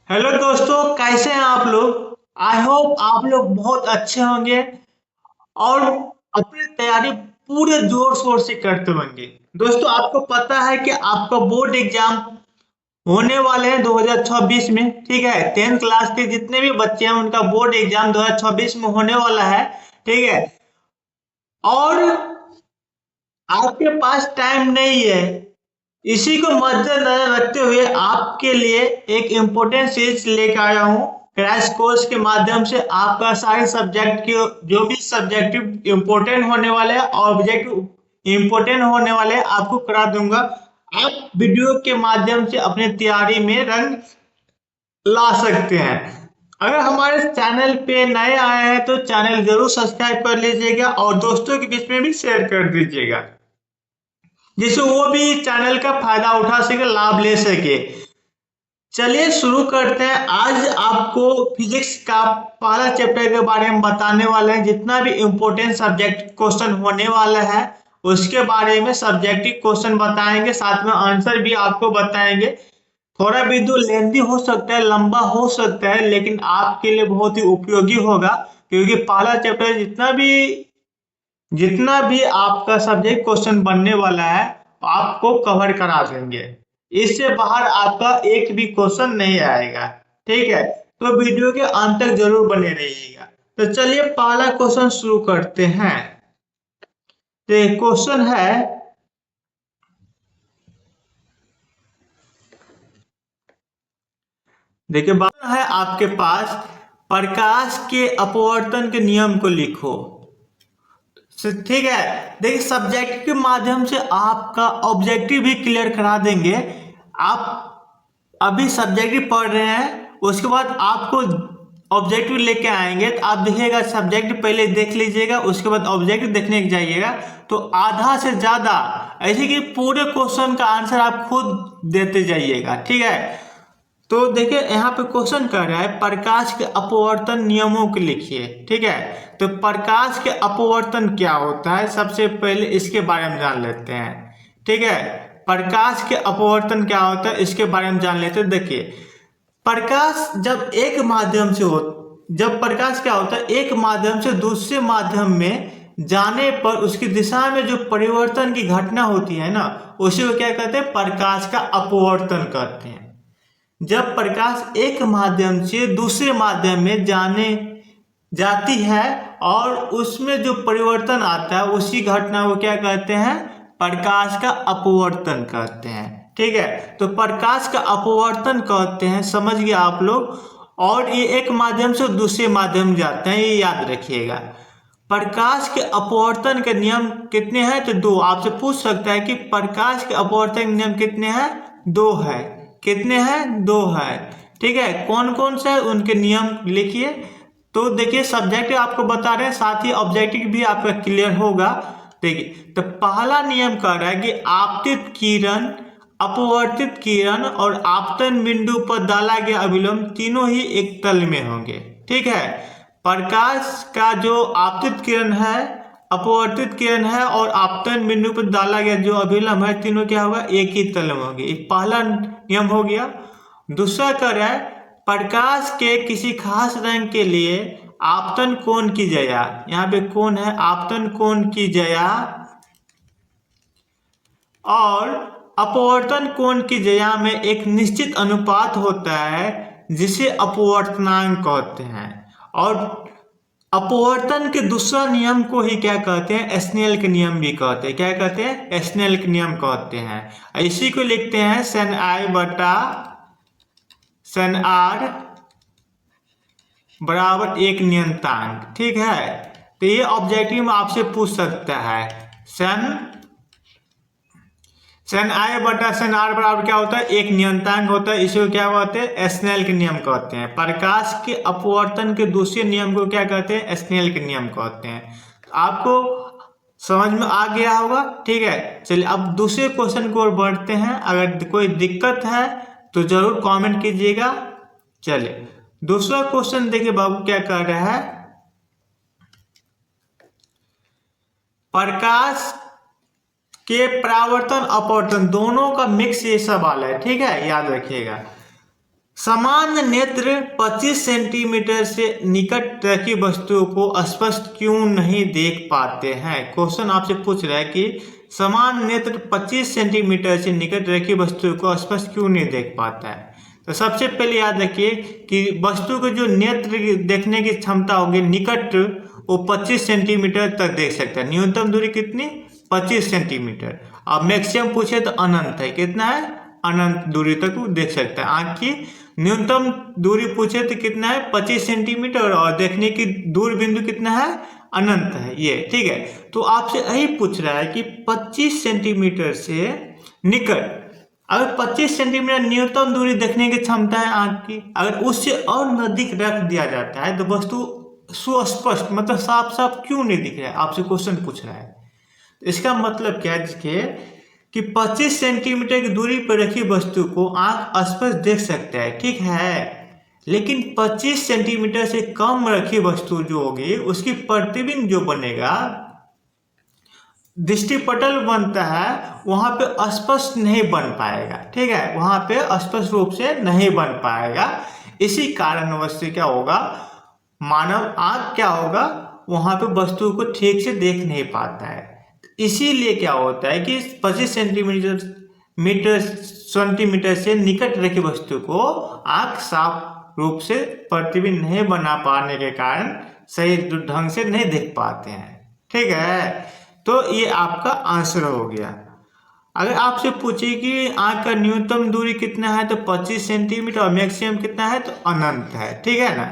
Hello दोस्तों, कैसे हैं आप लोग। आई होप आप लोग बहुत अच्छे होंगे और अपनी तैयारी पूरे जोर शोर से करते होंगे। दोस्तों, आपको पता है कि आपका बोर्ड एग्जाम होने वाले हैं 2026 में। ठीक है, 10th क्लास के जितने भी बच्चे हैं उनका बोर्ड एग्जाम 2026 में होने वाला है। ठीक है, और आपके पास टाइम नहीं है। इसी को मद्देनजर रखते हुए आपके लिए एक इम्पोर्टेंट चीज लेकर आया हूँ। क्रैश कोर्स के माध्यम से आपका सारे सब्जेक्ट के जो भी सब्जेक्टिव इम्पोर्टेंट होने वाले हैं और ऑब्जेक्टिव इम्पोर्टेंट होने वाले हैं आपको करा दूंगा। आप वीडियो के माध्यम से अपने तैयारी में रंग ला सकते हैं। अगर हमारे चैनल पे नए आए हैं तो चैनल जरूर सब्सक्राइब कर लीजिएगा और दोस्तों के बीच में भी शेयर कर दीजिएगा, जिससे वो भी चैनल का फायदा उठा सके, लाभ ले सके। चलिए शुरू करते हैं। आज आपको फिजिक्स का पहला चैप्टर के बारे में बताने वाले हैं। जितना भी इम्पोर्टेंट सब्जेक्ट क्वेश्चन होने वाला है उसके बारे में सब्जेक्टिव क्वेश्चन बताएंगे, साथ में आंसर भी आपको बताएंगे। थोड़ा वीडियो लेंथी हो सकता है, लंबा हो सकता है, लेकिन आपके लिए बहुत ही उपयोगी होगा, क्योंकि पहला चैप्टर जितना भी आपका सब्जेक्ट क्वेश्चन बनने वाला है आपको कवर करा देंगे। इससे बाहर आपका एक भी क्वेश्चन नहीं आएगा। ठीक है, तो वीडियो के अंत तक जरूर बने रहिएगा। तो चलिए पहला क्वेश्चन शुरू करते हैं। तो क्वेश्चन है, देखिए बात है आपके पास, प्रकाश के अपवर्तन के नियम को लिखो। ठीक है, देखिए सब्जेक्ट के माध्यम से आपका ऑब्जेक्टिव भी क्लियर करा देंगे। आप अभी सब्जेक्टिव पढ़ रहे हैं, उसके बाद आपको ऑब्जेक्टिव लेके आएंगे तो आप देखिएगा सब्जेक्ट पहले देख लीजिएगा, उसके बाद ऑब्जेक्टिव देखने जाइएगा तो आधा से ज्यादा ऐसे कि पूरे क्वेश्चन का आंसर आप खुद देते जाइएगा। ठीक है, तो देखिए यहाँ पे क्वेश्चन कर रहा है प्रकाश के अपवर्तन नियमों को लिखिए। ठीक है, तो प्रकाश के अपवर्तन क्या होता है, सबसे पहले इसके बारे में जान लेते हैं। ठीक है, प्रकाश के अपवर्तन क्या होता है इसके बारे में जान लेते हैं। देखिए प्रकाश जब प्रकाश क्या होता है, एक माध्यम से दूसरे माध्यम में जाने पर उसकी दिशा में जो परिवर्तन की घटना होती है ना, उसी को क्या कहते हैं, प्रकाश का अपवर्तन कहते हैं। जब प्रकाश एक माध्यम से दूसरे माध्यम में जाने जाती है और उसमें जो परिवर्तन आता है उसी घटना को क्या कहते हैं, प्रकाश का अपवर्तन कहते हैं। ठीक है, तो प्रकाश का अपवर्तन कहते हैं, समझ गए आप लोग। और ये एक माध्यम से दूसरे माध्यम जाते हैं, ये याद रखिएगा। प्रकाश के अपवर्तन के नियम कितने हैं, तो दो। आपसे पूछ सकता है कि प्रकाश के अपवर्तन के नियम कितने हैं, दो है। कितने हैं, दो है। ठीक है, कौन कौन से उनके नियम लिखिए। तो देखिए सब्जेक्टिव आपको बता रहे हैं, साथ ही ऑब्जेक्टिव भी आपका क्लियर होगा। देखिए तो पहला नियम कह रहा है कि आपतित किरण, अपवर्तित किरण और आपतन बिंदु पर डाला गया अभिलंब तीनों ही एक तल में होंगे। ठीक है, प्रकाश का जो आपतित किरण है, अपवर्तित किरण है और आपतन बिंदु पर डाला गया जो अभिलंब है, तीनों क्या होगा, एक ही तल में होंगे। एक पहला नियम हो गया। दूसरा कह रहा है प्रकाश के किसी खास रंग के लिए आपतन कोण की जया, यहाँ पे कौन है, आपतन कोण की जया और अपवर्तन कोण की जया में एक निश्चित अनुपात होता है जिसे अपवर्तनांक कहते हैं। और अपवर्तन के दूसरा नियम को ही क्या कहते हैं, स्नेल के नियम भी कहते हैं। क्या कहते हैं, स्नेल के नियम कहते हैं। इसी को लिखते हैं सन आई बटा सन आर बराबर एक नियतांक। ठीक है, तो ये ऑब्जेक्टिव में आपसे पूछ सकता है। सन आई बटा सन आर बराबर क्या होता है, एक नियतांक होता है। इसी को क्या कहते हैं, स्नेल के नियम कहते हैं। प्रकाश के अपवर्तन के दूसरे नियम को क्या कहते हैं, स्नेल के नियम कहते हैं। तो आपको समझ में आ गया होगा। ठीक है, चलिए अब दूसरे क्वेश्चन की ओर बढ़ते हैं। अगर कोई दिक्कत है तो जरूर कमेंट कीजिएगा। चलिए दूसरा क्वेश्चन देखिए बाबू क्या कर रहा है, प्रकाश के परावर्तन अपवर्तन दोनों का मिक्स ये सवाल है। ठीक है, याद रखिएगा। समान नेत्र 25 सेंटीमीटर से निकट रखी वस्तुओं को स्पष्ट क्यों नहीं देख पाते हैं। क्वेश्चन आपसे पूछ रहा है कि समान नेत्र 25 सेंटीमीटर से निकट रखी वस्तुओं को स्पष्ट क्यों नहीं देख पाता है। तो सबसे पहले याद रखिए कि वस्तु को जो नेत्र देखने की क्षमता होगी निकट, वो 25 सेंटीमीटर तक देख सकता है। न्यूनतम दूरी कितनी, 25 सेंटीमीटर। अब मैक्सिमम पूछे तो अनंत है, कितना है, अनंत दूरी तक वो देख सकता है। आंख की न्यूनतम दूरी पूछे तो कितना है, 25 सेंटीमीटर, और देखने की दूर बिंदु कितना है, अनंत है ये, ठीक है। तो आपसे यही पूछ रहा है कि 25 सेंटीमीटर से निकट, अगर 25 सेंटीमीटर न्यूनतम दूरी देखने की क्षमता है आंख की, अगर उससे और नजदीक रख दिया जाता है तो वस्तु सुस्पष्ट मतलब साफ साफ क्यों नहीं दिख रहा है, आपसे क्वेश्चन पूछ रहा है। इसका मतलब क्या है जिसके कि 25 सेंटीमीटर की दूरी पर रखी वस्तु को आंख स्पष्ट देख सकता है, ठीक है। लेकिन 25 सेंटीमीटर से कम रखी वस्तु जो होगी उसकी प्रतिबिंब जो बनेगा, दृष्टिपटल बनता है, वहां पे स्पष्ट नहीं बन पाएगा, ठीक है, वहां पे स्पष्ट रूप से नहीं बन पाएगा। इसी कारणवश से क्या होगा, मानव आंख क्या होगा, वहां पे वस्तु को ठीक से देख नहीं पाता है। इसीलिए क्या होता है कि 25 सेंटीमीटर से निकट रखी वस्तु को आंख साफ रूप से प्रतिबिंब नहीं बना पाने के कारण सही ढंग से नहीं देख पाते हैं, ठीक है। तो ये आपका आंसर हो गया। अगर आपसे पूछे कि आंख का न्यूनतम दूरी कितना है तो 25 सेंटीमीटर और मैक्सिमम कितना है तो अनंत है, ठीक है ना।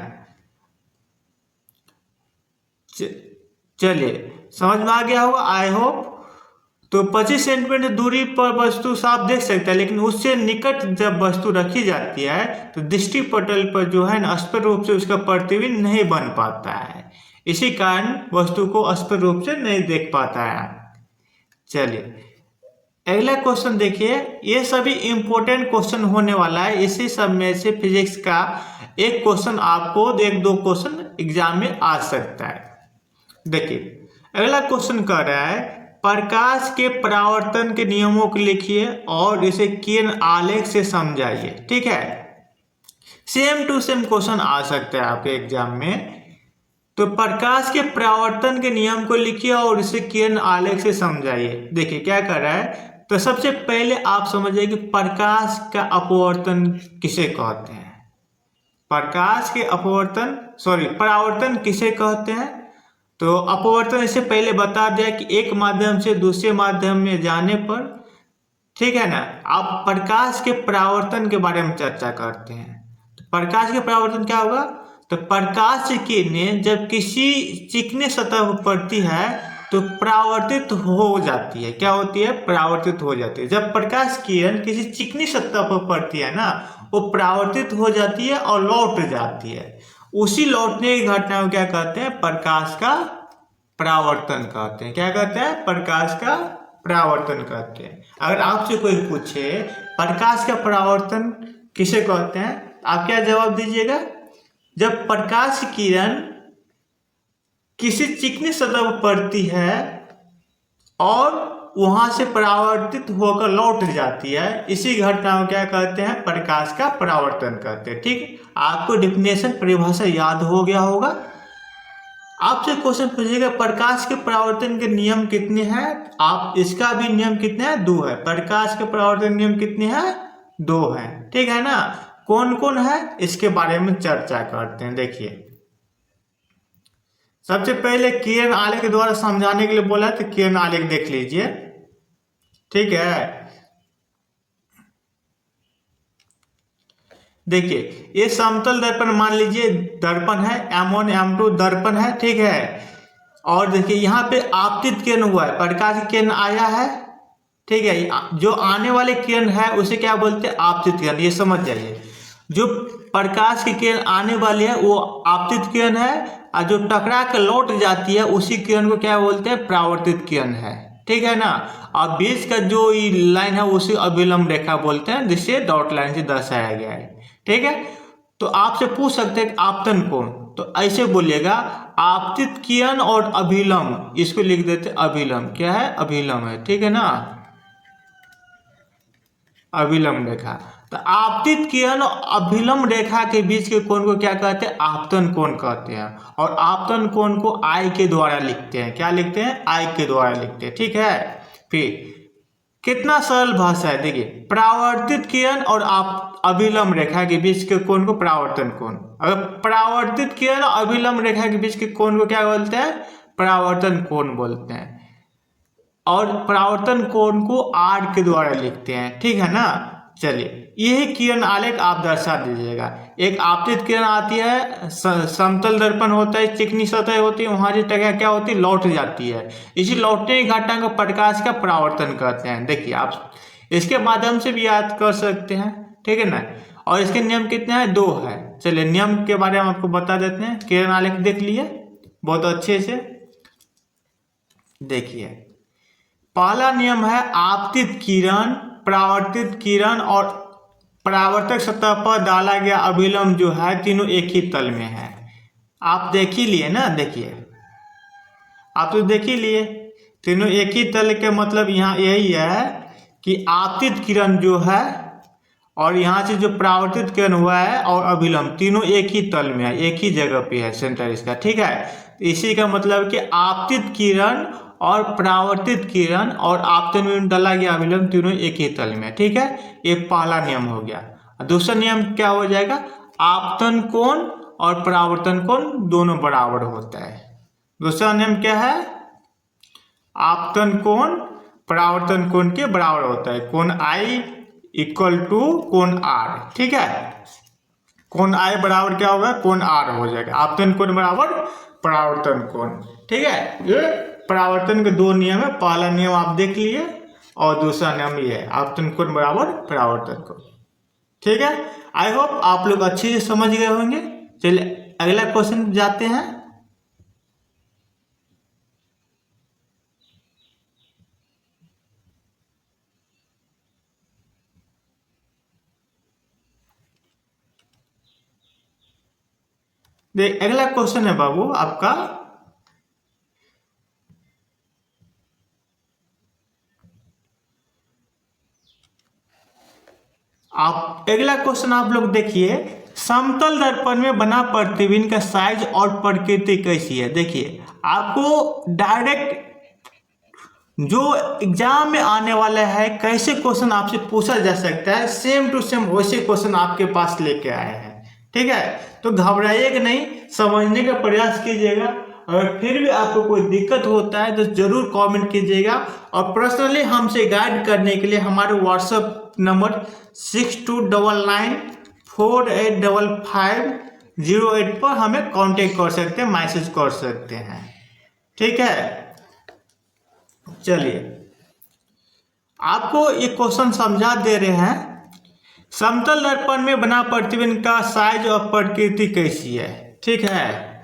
चलिए समझ में आ गया होगा, आई होप। तो 25 सेंटीमीटर दूरी पर वस्तु साफ देख सकता है, लेकिन उससे निकट जब वस्तु रखी जाती है तो दृष्टिपटल पर जो है ना स्पष्ट रूप से उसका प्रतिबिंब नहीं बन पाता है। इसी कारण वस्तु को स्पष्ट रूप से नहीं देख पाता है। चलिए अगला क्वेश्चन देखिए, ये सभी इंपॉर्टेंट क्वेश्चन होने वाला है। इसी सब में से फिजिक्स का एक क्वेश्चन आपको, एक दो क्वेश्चन एग्जाम में आ सकता है। देखिए अगला क्वेश्चन कह रहा है प्रकाश के परावर्तन के नियमों को लिखिए और इसे किरण आलेख से समझाइए, ठीक है। सेम टू सेम क्वेश्चन आ सकता है आपके एग्जाम में। तो प्रकाश के परावर्तन के नियम को लिखिए और इसे किरण आलेख से समझाइए। देखिए क्या कर रहा है, तो सबसे पहले आप समझिए कि प्रकाश का अपवर्तन किसे कहते हैं। प्रकाश के परावर्तन किसे कहते हैं। तो अपवर्तन इससे पहले बता दिया कि एक माध्यम से दूसरे माध्यम में जाने पर, ठीक है ना। आप प्रकाश के परावर्तन के बारे में चर्चा करते हैं। तो प्रकाश के परावर्तन क्या होगा, तो प्रकाश की किरणें जब किसी चिकने सतह पर पड़ती है तो परावर्तित हो जाती है। क्या होती है, परावर्तित हो जाती है। जब प्रकाश किरण किसी चिकनी सतह पर पड़ती है ना, वो परावर्तित हो जाती है और लौट जाती है। उसी लौटने की घटना को क्या कहते हैं, प्रकाश का परावर्तन कहते हैं। क्या कहते हैं, प्रकाश का परावर्तन कहते हैं। अगर आपसे कोई पूछे प्रकाश का परावर्तन किसे कहते हैं, आप क्या जवाब दीजिएगा। जब प्रकाश किरण किसी चिकनी सतह पर पड़ती है और वहां से परावर्तित होकर लौट जाती है, इसी घटना को क्या कहते हैं, प्रकाश का परावर्तन कहते हैं। ठीक, आपको डेफिनेशन परिभाषा याद हो गया होगा। आपसे क्वेश्चन पूछेगा प्रकाश के परावर्तन के नियम कितने हैं, आप इसका भी नियम कितने हैं, 2 है। प्रकाश के परावर्तन नियम कितने हैं, 2 हैं, ठीक है ना। कौन कौन है इसके बारे में चर्चा करते हैं। देखिए सबसे पहले किरण आलेख के द्वारा समझाने के लिए बोला है, तो किरण आलेख देख लीजिए, ठीक है। देखिए ये समतल दर्पण मान लीजिए दर्पण है, M1 M2 दर्पण है, ठीक है। और देखिए यहाँ पे आपतित किरण हुआ है, प्रकाश की किरण आया है, ठीक है। जो आने वाले किरण है उसे क्या बोलते हैं, आपतित किरण। ये समझ जाइए, जो प्रकाश की किरण आने वाली है वो आपतित किरण है, और जो टकरा के लौट जाती है उसी किरण को क्या बोलते हैं, परावर्तित किरण है, ठीक है ना। और बीच का जो लाइन है उसे अभिलंब रेखा बोलते हैं, जिसे डॉट लाइन से दर्शाया गया है, ठीक है। तो आपसे पूछ सकते हैं आपतन कोण, तो ऐसे बोलिएगा आपतित किरण और अभिलंब, इसको लिख देते अभिलंब। क्या है, अभिलंब है, ठीक है ना। अभिलंब रेखा। तो आपतित किरण और अभिलंब रेखा के बीच के कोण को क्या कहते हैं? आपतन कोण कहते हैं। और आपतन कोण को आई के द्वारा लिखते हैं। क्या लिखते हैं? आई के द्वारा लिखते हैं। ठीक है। फिर कितना सरल भाषा है, देखिए, परावर्तित किरण और आप अभिलंब रेखा के बीच के कोण को परावर्तन कोण। अगर परावर्तित किरण और अभिलंब रेखा के बीच के कोण को क्या बोलते हैं? परावर्तन कोण बोलते हैं। और परावर्तन कोण को आर के द्वारा लिखते हैं। ठीक है ना। चलिए, यही किरण आलेख आप दर्शा दीजिएगा। एक आपतित किरण आती है, समतल दर्पण होता है, चिकनी सतह होती है, वहां जगह क्या होती है? लौट जाती है। इसी लौटने की घटना को प्रकाश का परावर्तन कहते हैं। देखिए, आप इसके माध्यम से भी याद कर सकते हैं। ठीक है ना। और इसके नियम कितने हैं? 2 है। चलिए, नियम के बारे में आपको बता देते हैं। किरण आलेख देख लिए बहुत अच्छे से। देखिए, पहला नियम है आपतित किरण, परावर्तित किरण और परावर्तक सतह पर डाला गया अभिलंब जो है, तीनों एक ही तल में है। आप देख ही लिए ना। देखिए, आप तो देख ही लिए, तीनों एक ही तल के मतलब यहाँ यही है कि आपतित किरण जो है और यहाँ से जो परावर्तित किरण हुआ है और अभिलंब तीनों एक ही तल में है, एक ही जगह पे है सेंटर इसका। ठीक है। इसी का मतलब कि आपतित किरण और परावर्तित किरण और आपतन में डाला गया अभिलंब तीनों एक ही तल में। ठीक है। ये पहला नियम हो गया। दूसरा नियम क्या हो जाएगा? आपतन कोण और परावर्तन कोण दोनों बराबर होता है। दूसरा नियम क्या है? आपतन कोण परावर्तन कोण के बराबर होता है। कोण आई इक्वल टू कोण आर। ठीक है। कोण आई बराबर क्या होगा? कोण आर हो जाएगा। आपतन कोण बराबर परावर्तन कोण। ठीक है। ये परावर्तन के 2 नियम है। पहला नियम आप देख लिए और दूसरा नियम ये है, आपतन कोण बराबर परावर्तन कोण। ठीक है। आई होप आप लोग अच्छे से समझ गए होंगे। चलिए, अगला क्वेश्चन जाते हैं। देख, अगला क्वेश्चन है बाबू आपका, अगला क्वेश्चन आप लोग देखिए, समतल दर्पण में बना प्रतिबिंब का साइज और प्रकृति कैसी है? देखिए, आपको डायरेक्ट जो एग्जाम में आने वाला है, कैसे क्वेश्चन आपसे पूछा जा सकता है, सेम टू सेम वैसे क्वेश्चन आपके पास लेके आए हैं। ठीक है। तो घबराइएगा नहीं, समझने का प्रयास कीजिएगा। अगर फिर भी आपको कोई दिक्कत होता है तो जरूर कमेंट कीजिएगा। और पर्सनली हमसे गाइड करने के लिए हमारे व्हाट्सएप नंबर 6299485508 पर हमें कांटेक्ट कर सकते हैं, मैसेज कर सकते हैं। ठीक है। चलिए, आपको ये क्वेश्चन समझा दे रहे हैं। समतल दर्पण में बना प्रतिबिंब का साइज और प्रकृति कैसी है? ठीक है।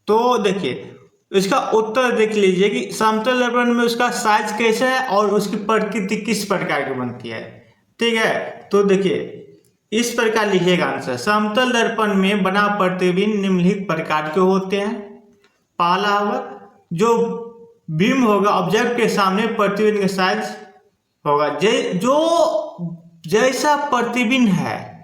तो देखिए, इसका उत्तर देख लीजिए कि समतल दर्पण में उसका साइज कैसा है और उसकी प्रकृति किस प्रकार की बनती है। ठीक है। तो देखिए, इस प्रकार लिखिएगा आंसर। समतल दर्पण में बना प्रतिबिंब निम्नलिखित प्रकार के होते हैं। पहला होगा, जो बिंब होगा ऑब्जेक्ट के सामने प्रतिबिंब का साइज होगा, जैसा प्रतिबिंब है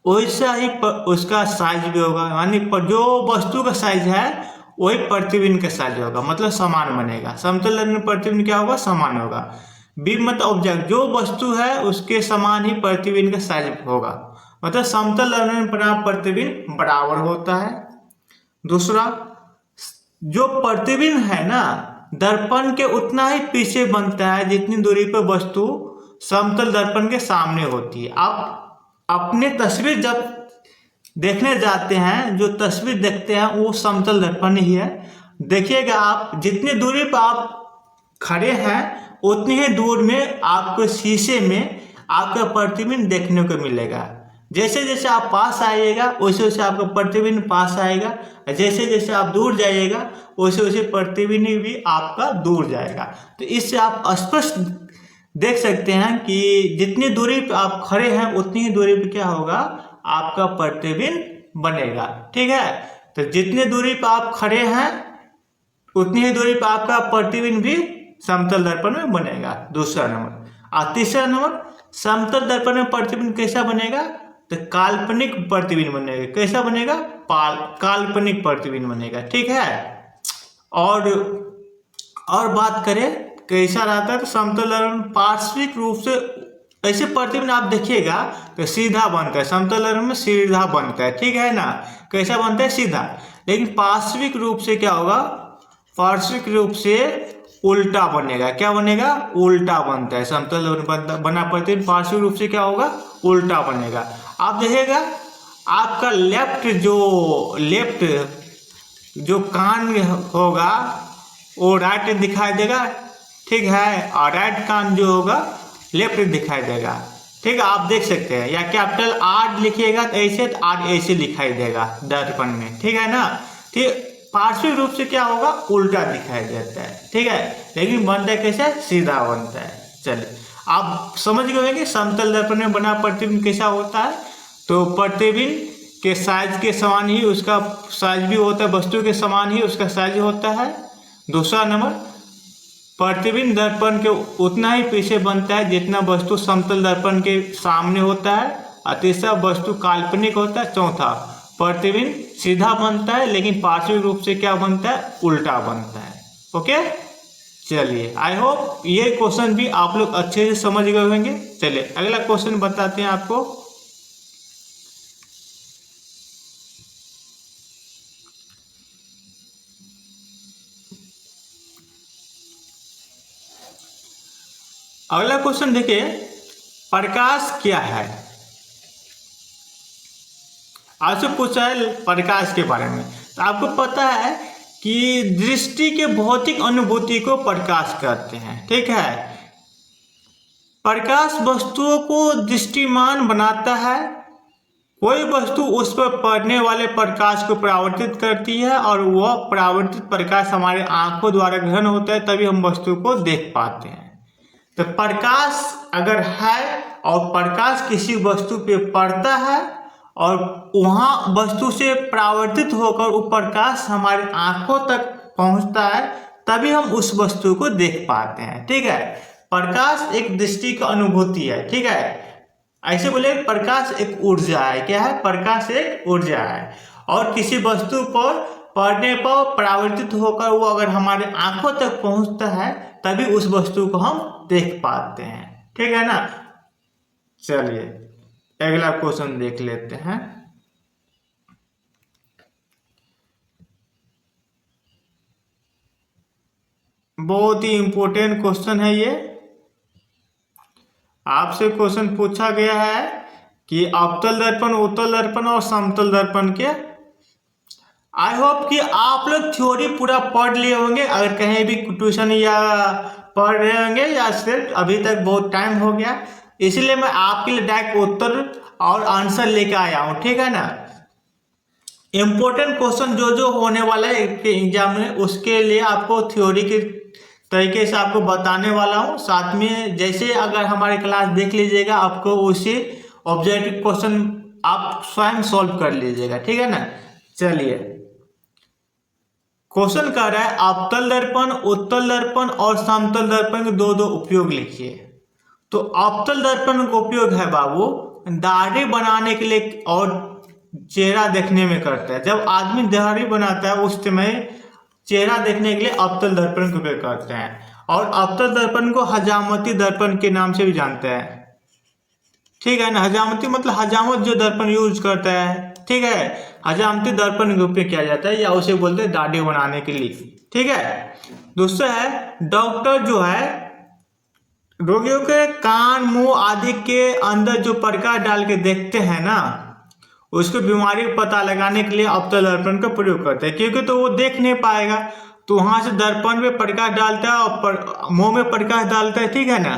वैसा ही उसका साइज भी होगा। यानी जो वस्तु का साइज है वही प्रतिबिंब का साइज होगा, मतलब समान बनेगा। समतल दर्पण में प्रतिबिंब क्या होगा? समान होगा। बिंब मतलब ऑब्जेक्ट, जो वस्तु है उसके समान ही प्रतिबिंब का साइज होगा, मतलब समतल दर्पण में बना प्रतिबिंब बराबर होता है। दूसरा, जो प्रतिबिंब है ना, दर्पण के उतना ही पीछे बनता है जितनी दूरी पर वस्तु समतल दर्पण के सामने होती है। आप अपने तस्वीर जब देखने जाते हैं, जो तस्वीर देखते हैं वो समतल दर्पण ही है। देखिएगा, आप जितनी दूरी पर आप खड़े हैं उतनी ही दूर में आपको शीशे में आपका प्रतिबिंब देखने को मिलेगा। जैसे जैसे आप पास आइएगा वैसे वैसे आपका प्रतिबिंब पास आएगा, जैसे जैसे आप दूर जाइएगा वैसे वैसे प्रतिबिंब भी आपका दूर जाएगा। तो इससे आप स्पष्ट देख सकते हैं कि जितनी दूरी पर आप खड़े हैं उतनी ही दूरी पर क्या होगा? आपका प्रतिबिंब बनेगा। ठीक है। तो जितनी दूरी पर आप खड़े हैं उतनी ही दूरी पर आपका प्रतिबिंब भी समतल दर्पण में बनेगा। दूसरा नंबर। और तीसरा नंबर, समतल दर्पण में प्रतिबिंब कैसा बनेगा? तो काल्पनिक प्रतिबिंब बनेगा। कैसा बनेगा? काल्पनिक प्रतिबिंब बनेगा। ठीक है। और बात करें कैसा रहता है, तो समतल दर्पण पार्श्विक रूप से ऐसे प्रतिबिंब आप देखिएगा तो सीधा बनता है, समतल दर्पण में सीधा बनता है। ठीक है ना, कैसा बनता है? सीधा। लेकिन पार्श्विक रूप से क्या होगा? पार्श्विक रूप से उल्टा बनेगा। क्या बनेगा? उल्टा बनता है। समतल दर्पण बना प्रतिबिंब पार्श्विक रूप से क्या होगा? उल्टा बनेगा। आप देखिएगा आपका लेफ्ट जो कान होगा वो राइट दिखाई देगा। ठीक है। और राइट कान जो होगा लेफ्ट दिखाई देगा। ठीक है, आप देख सकते हैं। या कैपिटल आर लिखिएगा तो ऐसे, तो आर ऐसे दिखाई देगा दर्पण में। ठीक है ना। ठीक, पार्श्विक रूप से क्या होगा? उल्टा दिखाई देता है। ठीक है, लेकिन बनता है कैसे? सीधा बनता है। चलिए, आप समझ गए होंगे समतल दर्पण में बना प्रतिबिंब कैसा होता है। तो प्रतिबिंब के साइज के समान ही उसका साइज भी होता है, वस्तु के समान ही उसका साइज होता है। दूसरा नंबर, प्रतिबिंब दर्पण के उतना ही पीछे बनता है जितना वस्तु समतल दर्पण के सामने होता है। और तीसरा, वस्तु काल्पनिक होता है। चौथा, प्रतिबिंब सीधा बनता है लेकिन पार्श्विक रूप से क्या बनता है? उल्टा बनता है। ओके, चलिए, आई होप ये क्वेश्चन भी आप लोग अच्छे से समझ गए होंगे। चलिए अगला क्वेश्चन बताते हैं आपको। अगला क्वेश्चन देखिए, प्रकाश क्या है? आपसे पूछा है प्रकाश के बारे में। तो आपको पता है कि दृष्टि के भौतिक अनुभूति को प्रकाश कहते हैं। ठीक है, प्रकाश वस्तुओं को दृष्टिमान बनाता है। कोई वस्तु उस पर पड़ने वाले प्रकाश को परावर्तित करती है और वह परावर्तित प्रकाश हमारे आंखों द्वारा ग्रहण होता है, तभी हम वस्तु को देख पाते हैं। तो प्रकाश अगर है और प्रकाश किसी वस्तु पे पड़ता है और वहाँ वस्तु से परावर्तित होकर वो प्रकाश हमारे आंखों तक पहुँचता है, तभी हम उस वस्तु को देख पाते हैं। ठीक है, प्रकाश एक दृष्टि का अनुभूति है। ठीक है, ऐसे बोले प्रकाश एक ऊर्जा है। क्या है? प्रकाश एक ऊर्जा है और किसी वस्तु पर पड़ने पर परावर्तित होकर वो अगर हमारे आंखों तक पहुंचता है, तभी उस वस्तु को हम देख पाते हैं। ठीक है ना। चलिए अगला क्वेश्चन देख लेते हैं। बहुत ही इंपॉर्टेंट क्वेश्चन है ये। आपसे क्वेश्चन पूछा गया है कि अवतल दर्पण, उत्तल दर्पण और समतल दर्पण के। आई होप कि आप लोग थ्योरी पूरा पढ़ लिए होंगे, अगर कहीं भी ट्यूशन या पढ़ रहे होंगे या सिर्फ अभी तक बहुत टाइम हो गया, इसलिए मैं आपके लिए डायरेक्ट उत्तर और आंसर लेकर आया हूँ। ठीक है ना। इम्पोर्टेंट क्वेश्चन जो होने वाला है एग्जाम में, उसके लिए आपको थ्योरी के तरीके से आपको बताने वाला हूँ। साथ में जैसे अगर हमारी क्लास देख लीजिएगा, आपको उसी ऑब्जेक्टिव क्वेश्चन आप स्वयं सॉल्व कर लीजिएगा। ठीक है ना। चलिए, क्वेश्चन कर रहा है अवतल दर्पण, उत्तल दर्पण और समतल दर्पण के दो उपयोग लिखिए। तो अवतल दर्पण का उपयोग है बाबू दाढ़ी बनाने के लिए और चेहरा देखने में करता है। जब आदमी दाढ़ी बनाता है उस समय चेहरा देखने के लिए अवतल दर्पण का उपयोग करते हैं। और अवतल दर्पण को हजामती दर्पण के नाम से भी जानते हैं। ठीक है ना। हजामती मतलब हजामत जो दर्पण यूज करता है। ठीक है, हजामती दर्पण का उपयोग किया जाता है या उसे बोलते हैं दाढ़ी बनाने के लिए। ठीक है। दूसरा है डॉक्टर जो है रोगियों के कान, मुंह आदि के अंदर जो प्रकाश डाल के देखते हैं ना, उसको बीमारी का पता लगाने के लिए अवतल दर्पण का प्रयोग करते हैं। क्योंकि तो वो देख नहीं पाएगा, तो वहां से दर्पण में प्रकाश डालता है और मुंह में प्रकाश डालता है। ठीक है ना।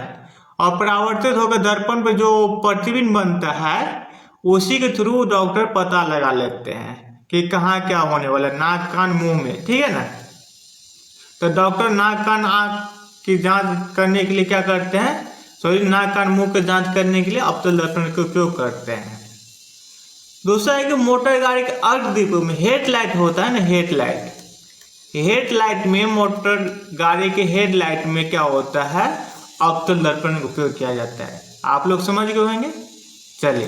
और परावर्तित होकर दर्पण पर जो प्रतिबिंब बनता है, उसी के थ्रू डॉक्टर पता लगा लेते हैं कि कहाँ क्या होने वाला है, नाक, कान, मुंह में। ठीक है ना। तो डॉक्टर नाक, कान, आँख की जांच करने के लिए क्या करते हैं? नाक, कान, मुंह की जांच करने के लिए अवतल दर्पण का उपयोग करते हैं। दूसरा है कि मोटर गाड़ी के अर्धदीप में हेडलाइट होता है ना, हेडलाइट में, मोटर गाड़ी के हेडलाइट में क्या होता है? अवतल दर्पण का उपयोग किया जाता है। आप लोग समझ गए होंगे। चलिए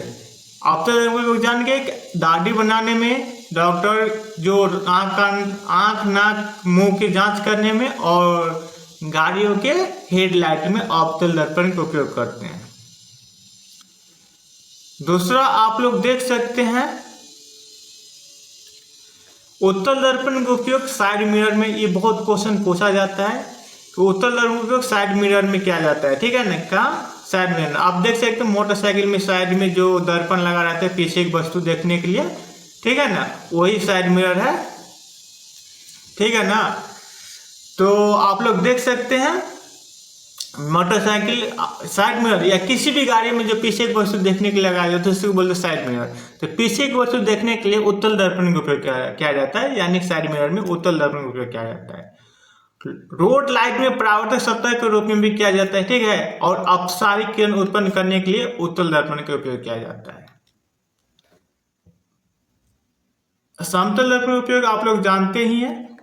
अब तो लोग जान गए कि दाढ़ी बनाने में डॉक्टर जो आँख नाक मुंह की जांच करने में और गाड़ियों के हेडलाइट में अवतल दर्पण का उपयोग करते हैं। दूसरा आप लोग देख सकते हैं उत्तल दर्पण का उपयोग साइड मिरर में, ये बहुत क्वेश्चन पूछा जाता है तो उत्तल दर्पण का उपयोग साइड मिरर में किया जाता है। ठीक है ना, कहाँ साइड मिरर। आप देख सकते हैं मोटरसाइकिल में साइड में जो दर्पण लगा रहता है पीछे एक वस्तु देखने के लिए, ठीक है ना, वही साइड मिरर है। ठीक है ना, तो आप लोग देख सकते हैं मोटरसाइकिल साइड मिरर या किसी भी गाड़ी में जो पीछे की वस्तु देखने के लिए लगाया जाता है उसको बोलते हैं साइड मिरर। तो पीछे की वस्तु देखने के लिए उत्तल दर्पण का उपयोग किया जाता है, यानी साइड मिरर में उत्तल दर्पण का उपयोग किया जाता है। रोड लाइट में परावर्तक सतह के रूप में भी किया जाता है, ठीक है, और अपसारिक किरण उत्पन्न करने के लिए उत्तल दर्पण का उपयोग किया जाता है। समतल दर्पण का उपयोग आप लोग जानते ही हैं,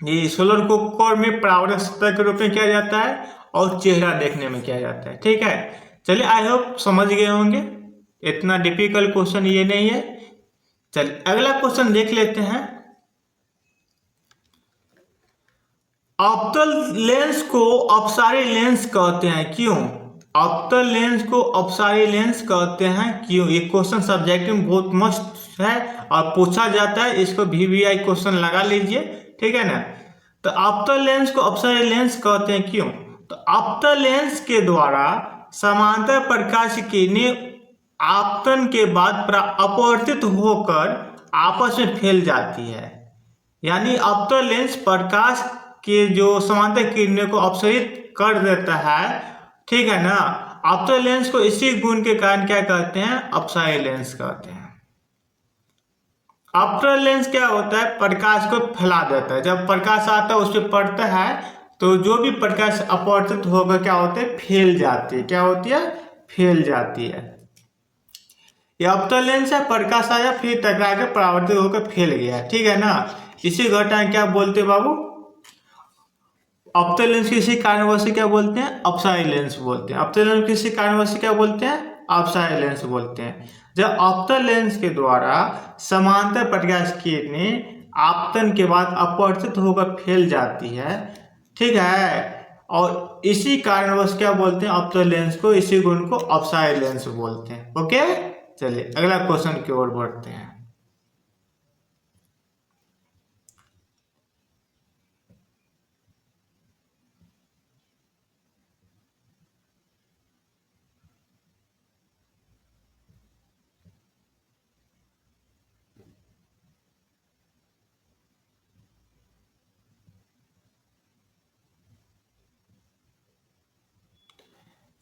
ये सोलर कोर में परावर्तक सतह के रूप में किया जाता है और चेहरा देखने में किया जाता है। ठीक है, चलिए आई होप समझ गए होंगे, इतना डिफिकल्ट क्वेश्चन ये नहीं है। चलिए अगला क्वेश्चन देख लेते हैं। अवतल लेंस को अपसारी लेंस कहते हैं, क्यों? अवतल लेंस को अपसारी लेंस कहते हैं, क्यों? ये क्वेश्चन सब्जेक्ट में बहुत मस्त है और पूछा जाता है, इसको VVI क्वेश्चन लगा लीजिए। ठीक है ना, तो अवतल लेंस को अपसारी लेंस कहते हैं, क्यों? तो अवतल लेंस के द्वारा समांतर प्रकाश की किरणें आपतन के बाद अपवर्तित होकर आपस में फैल जाती है, यानी अवतल लेंस प्रकाश के जो समांतर किरणें को अपसरित कर देता है। ठीक है ना, अवतल लेंस को इसी गुण के कारण क्या कहते हैं? अपसारी लेंस कहते हैं। अवतल लेंस क्या होता है? प्रकाश को फैला देता है। जब प्रकाश आता है उस पर पड़ता है तो जो भी प्रकाश अपवर्तित होकर क्या होते हैं? फैल जाती है। क्या होती है? फैल जाती है। ये अवतल लेंस है, प्रकाश आया फिर टकरा के परावर्तित होकर फैल गया। ठीक है ना, इसी घटना क्या बोलते हैं बाबू? अवतल लेंस किसी कारणवश से क्या बोलते हैं? अपसारी लेंस बोलते हैं। अवतल लेंस किसी कारणवश से क्या बोलते हैं? अपसारी लेंस बोलते हैं। जब अवतल लेंस के द्वारा समांतर प्रकाश की किरणें आपतन के बाद अपवर्तित होकर फैल जाती है, ठीक है, और इसी कारणवश क्या बोलते हैं? अवतल लेंस को, इसी गुण को अपसारी लेंस बोलते हैं। ओके, चलिए अगला क्वेश्चन की ओर बढ़ते हैं।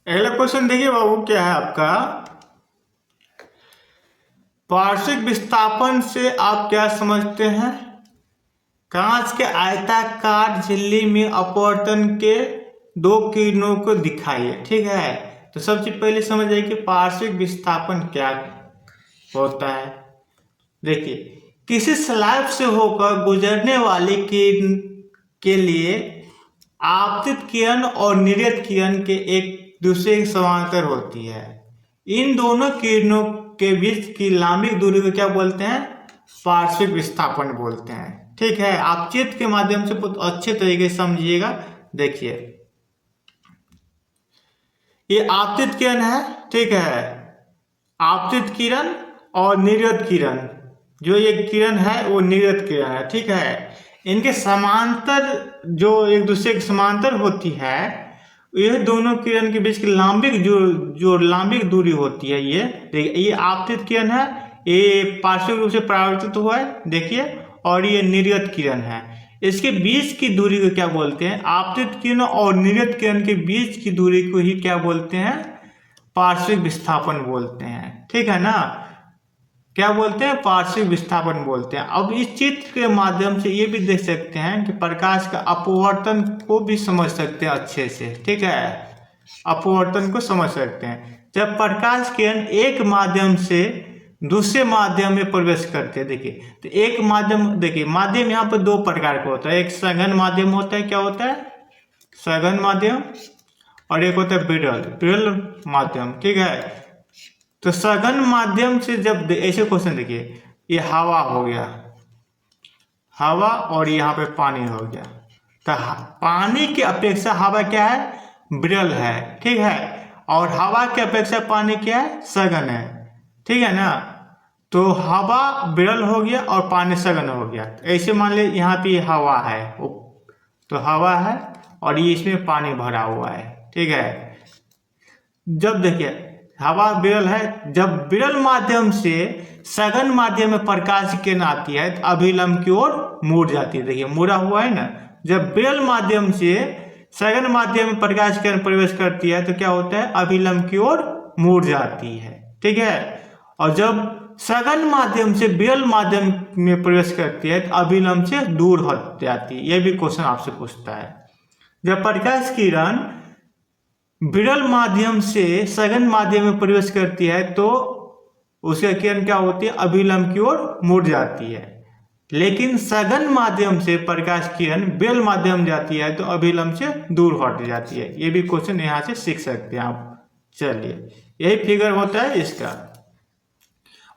अगला क्वेश्चन देखिए बाबू, क्या है आपका? पार्श्विक विस्थापन से आप क्या समझते हैं? कांच के आयताकार झिल्ली में अपवर्तन के दो किरणों को दिखाइए। ठीक है, तो सबसे पहले समझ आइए कि पार्श्विक विस्थापन क्या होता है। देखिए, किसी स्लैब से होकर गुजरने वाली किरण के लिए आपतित किरण और निर्गत किरण के एक दूसरे के समांतर होती है। इन दोनों किरणों के बीच की लंबिक दूरी को क्या बोलते हैं? पार्श्विक विस्थापन बोलते हैं। ठीक है, आप चित्र के माध्यम से बहुत अच्छे तरीके से समझिएगा। देखिए, ये आपतित किरण है, ठीक है, आपतित किरण और निर्गत किरण, जो ये किरण है वो निर्गत किरण है। ठीक है, इनके समांतर जो एक दूसरे के समांतर होती है, यह दोनों किरण के बीच की लंबिक जो लंबिक दूरी होती है, ये देखिए, ये आपतित किरण है, ये पार्श्विक रूप से परावर्तित हुआ है, देखिए, और ये निर्गत किरण है। इसके बीच की दूरी को क्या बोलते हैं? आपतित किरण और निर्गत किरण के बीच की दूरी को ही क्या बोलते हैं? पार्श्विक विस्थापन बोलते हैं। ठीक है ना, क्या बोलते हैं? पार्श्विक विस्थापन बोलते हैं। अब इस चित्र के माध्यम से ये भी देख सकते हैं कि प्रकाश का अपवर्तन को भी समझ सकते हैं अच्छे से। ठीक है, अपवर्तन को समझ सकते हैं। जब प्रकाश किरण एक माध्यम से दूसरे माध्यम में प्रवेश करते हैं, देखिए, तो एक माध्यम, देखिए, माध्यम यहाँ पर दो प्रकार का होता है। एक सघन माध्यम होता है, क्या होता है? सघन माध्यम, और एक होता है विरल विरल माध्यम, ठीक है। तो सघन माध्यम से जब ऐसे क्वेश्चन देखिए, ये हवा हो गया, हवा, और यहाँ पे पानी हो गया। तो पानी की अपेक्षा हवा क्या है, विरल है, ठीक है। और हवा की अपेक्षा पानी क्या है, सघन है, ठीक है ना। तो हवा विरल हो गया और पानी सघन हो गया। ऐसे मान लीजिए यहाँ पे हवा है, तो हवा है और ये इसमें पानी भरा हुआ है, ठीक है। जब देखिए हवा विरल है, जब विरल माध्यम से सघन माध्यम में प्रकाश की किरण आती है तो अभिलंब की ओर मुड़ जाती है। देखिए मुड़ा हुआ है ना। जब विरल माध्यम से सघन माध्यम में प्रकाश की किरण प्रवेश करती है तो क्या होता है, अभिलंब की ओर मुड़ जाती है, ठीक है। और जब सघन माध्यम से विरल माध्यम में प्रवेश करती है तो अभिलंब से दूर हट जाती है। यह भी क्वेश्चन आपसे पूछता है। जब प्रकाश किरण विरल माध्यम से सघन माध्यम में प्रवेश करती है तो उसका किरण क्या होती है, अभिलंब की ओर मुड़ जाती है। लेकिन सघन माध्यम से प्रकाश किरण विरल माध्यम जाती है तो अभिलंब से दूर हट जाती है। ये भी क्वेश्चन यहाँ से सीख सकते हैं आप। चलिए यही फिगर होता है इसका।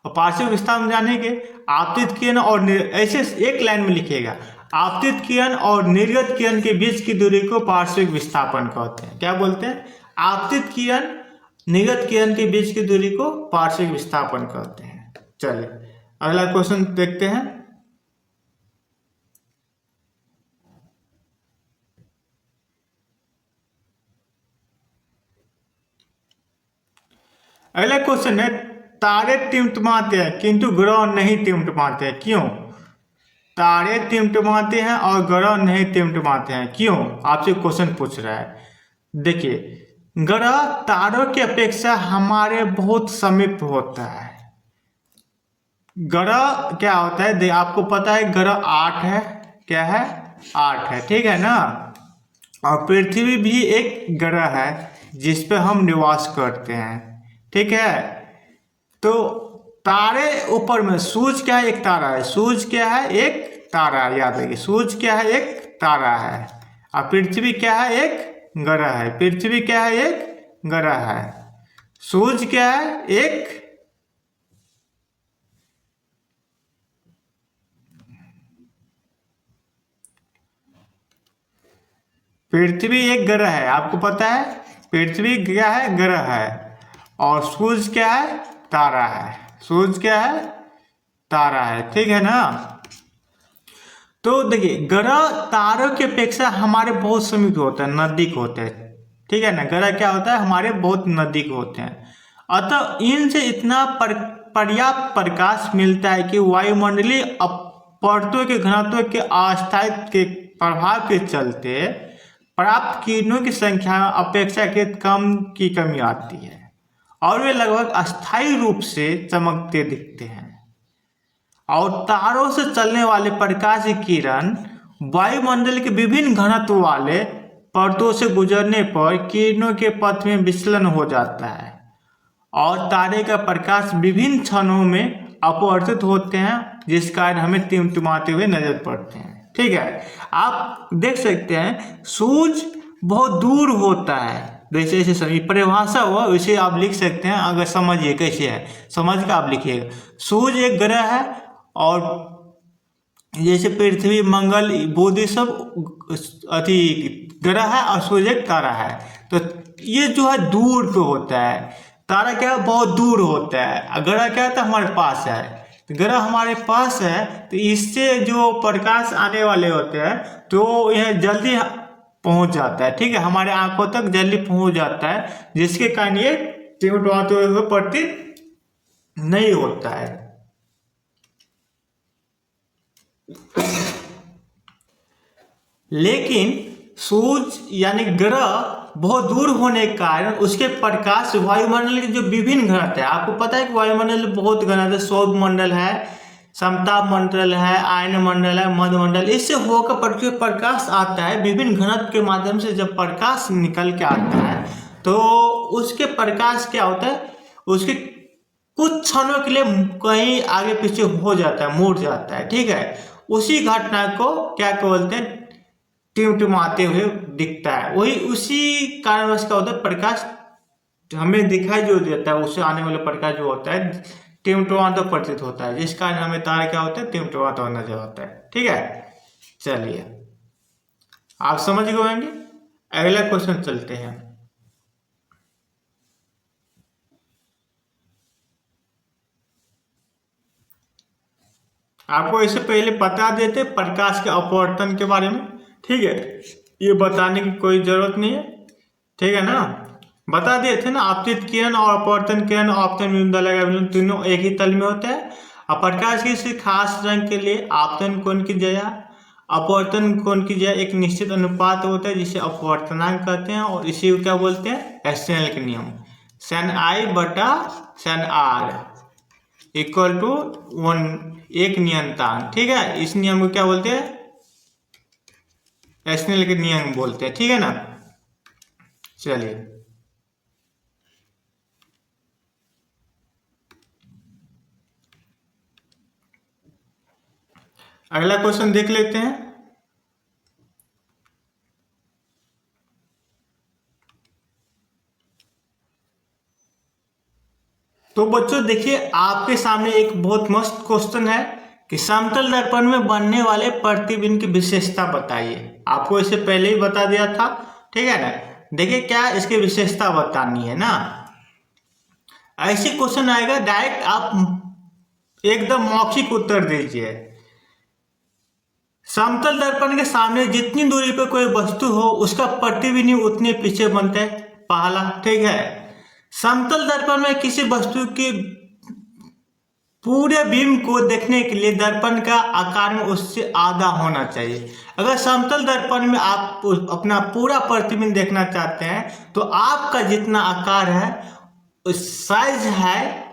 और पार्श्विक विस्थापन जाने के आपतित किरण और ऐसे एक लाइन में लिखिएगा, आपतित किरण और निर्गत किरण के बीच की दूरी को पार्श्विक विस्थापन कहते हैं। क्या बोलते हैं, आपतित किरण निर्गत किरण के बीच की दूरी को पार्श्विक विस्थापन कहते हैं। चलिए अगला क्वेश्चन देखते हैं। अगला क्वेश्चन है, तारे टिमटिमाते हैं किंतु ग्रह नहीं टिमटिमाते हैं, क्यों। तारे टिमटिमाते हैं और ग्रह नहीं टिमटिमाते हैं, क्यों, आपसे क्वेश्चन पूछ रहा है। देखिए ग्रह तारों की अपेक्षा हमारे बहुत समीप होता है। ग्रह क्या होता है, आपको पता है ग्रह 8 है, क्या है, 8 है, ठीक है ना। और पृथ्वी भी एक ग्रह है जिस पे हम निवास करते हैं, ठीक है। तो तारे ऊपर में सूरज क्या है, एक तारा है, सूरज क्या है, एक तारा, याद रखिए सूरज क्या है, एक तारा है। और पृथ्वी क्या है, एक ग्रह है। पृथ्वी क्या है, एक ग्रह है। सूरज क्या है, एक पृथ्वी एक ग्रह है, आपको पता है पृथ्वी क्या है, ग्रह है। और सूरज क्या है, तारा है। सूरज क्या है, तारा है, ठीक है ना। तो देखिए ग्रह तारों की अपेक्षा हमारे बहुत समीप होता है, नजदीक होते हैं, ठीक है ना। ग्रह क्या होता है, हमारे बहुत नजदीक होते हैं। अतः इनसे इतना पर्याप्त प्रकाश मिलता है कि वायुमंडलीय अपवर्तों के घनत्व के अस्थायित्व के प्रभाव के चलते प्राप्त किरणों की संख्या अपेक्षाकृत कम की कमी आती है और वे लगभग अस्थायी रूप से चमकते दिखते हैं। और तारों से चलने वाले प्रकाश की किरण वायुमंडल के विभिन्न घनत्व वाले परतों से गुजरने पर किरणों के पथ में विचलन हो जाता है और तारे का प्रकाश विभिन्न क्षणों में अपवर्तित होते हैं, जिस कारण हमें टिमटिमाते हुए नजर पड़ते हैं, ठीक है। आप देख सकते हैं सूरज बहुत दूर होता है, जैसे जैसे सभी परिभाषा हुआ वैसे आप लिख सकते हैं। अगर समझिए कैसे है, समझ के आप लिखिएगा। सूरज एक ग्रह है और जैसे पृथ्वी मंगल बुध सब अति ग्रह है और सूरज एक तारा है। तो ये जो है दूर पे होता है, तारा क्या है, बहुत दूर होता है। ग्रह क्या होता है, हमारे पास है। तो ग्रह हमारे पास है तो इससे जो प्रकाश आने वाले होते हैं तो यह जल्दी पहुंच जाता है, ठीक है, हमारे आंखों तक जल्दी पहुंच जाता है, जिसके कारण ये टिमटिमाते हुए प्रतीत नहीं होता है। लेकिन सूरज यानी ग्रह बहुत दूर होने के कारण उसके प्रकाश वायुमंडल के जो विभिन्न घनत्व है, आपको पता है कि वायुमंडल बहुत घनत्व है, सौर मंडल है, समताप मंडल है, आयन मंडल है, मध्यमंडल, इससे होकर प्रकाश आता है। विभिन्न घनत्व के माध्यम से जब प्रकाश निकल के आता है तो उसके प्रकाश क्या होता है, उसके कुछ क्षणों के लिए कहीं आगे पीछे हो जाता है, मुड़ जाता है, ठीक है। उसी घटना को क्या बोलते हैं, टिमटिमाते हुए दिखता है। वही उसी कारणवश क्या होता है, प्रकाश हमें दिखाई जो देता है उससे आने वाला प्रकाश जो होता है टिमटिमाता प्रतीत होता है, जिस कारण हमें तारा क्या होता है, टिमटिमाता हुआ नजर आता है। ठीक है, चलिए आप समझ गए होंगे। अगला क्वेश्चन चलते हैं। आपको इससे पहले बता देते प्रकाश के अपवर्तन के बारे में। ठीक है, ये बताने की कोई जरूरत नहीं है। ठीक है ना, बता दिए थे ना, आपतित किरण और अपवर्तन किरण, आपतन बिंदु लगा तीनों एक ही तल में होते हैं। और प्रकाश के किसी खास रंग के लिए आपतन कोण की जया अपवर्तन कोण की जया एक निश्चित अनुपात होता है जिसे अपवर्तनांक कहते हैं, और इसी को क्या बोलते हैं, एस्नेल के नियम। सेन आई बटा सेन आर इक्वल टू 1 एक नियंतांक। ठीक है, इस नियम को क्या बोलते हैं, एस्नेल के नियम बोलते हैं। ठीक है ना, चलिए अगला क्वेश्चन देख लेते हैं। तो बच्चों देखिए, आपके सामने एक बहुत मस्त क्वेश्चन है कि समतल दर्पण में बनने वाले प्रतिबिंब की विशेषता बताइए। आपको इससे पहले ही बता दिया था। ठीक है ना, देखिए क्या इसकी विशेषता बतानी है ना। ऐसे क्वेश्चन आएगा, डायरेक्ट आप एकदम मौखिक उत्तर दीजिए। समतल दर्पण के सामने जितनी दूरी पर कोई वस्तु हो उसका प्रतिबिंब उतने पीछे बनता है, पहला। ठीक है, समतल दर्पण में किसी वस्तु के पूरे बिंब को देखने के लिए दर्पण का आकार में उससे आधा होना चाहिए। अगर समतल दर्पण में आप अपना पूरा प्रतिबिंब देखना चाहते हैं तो आपका जितना आकार है, साइज है,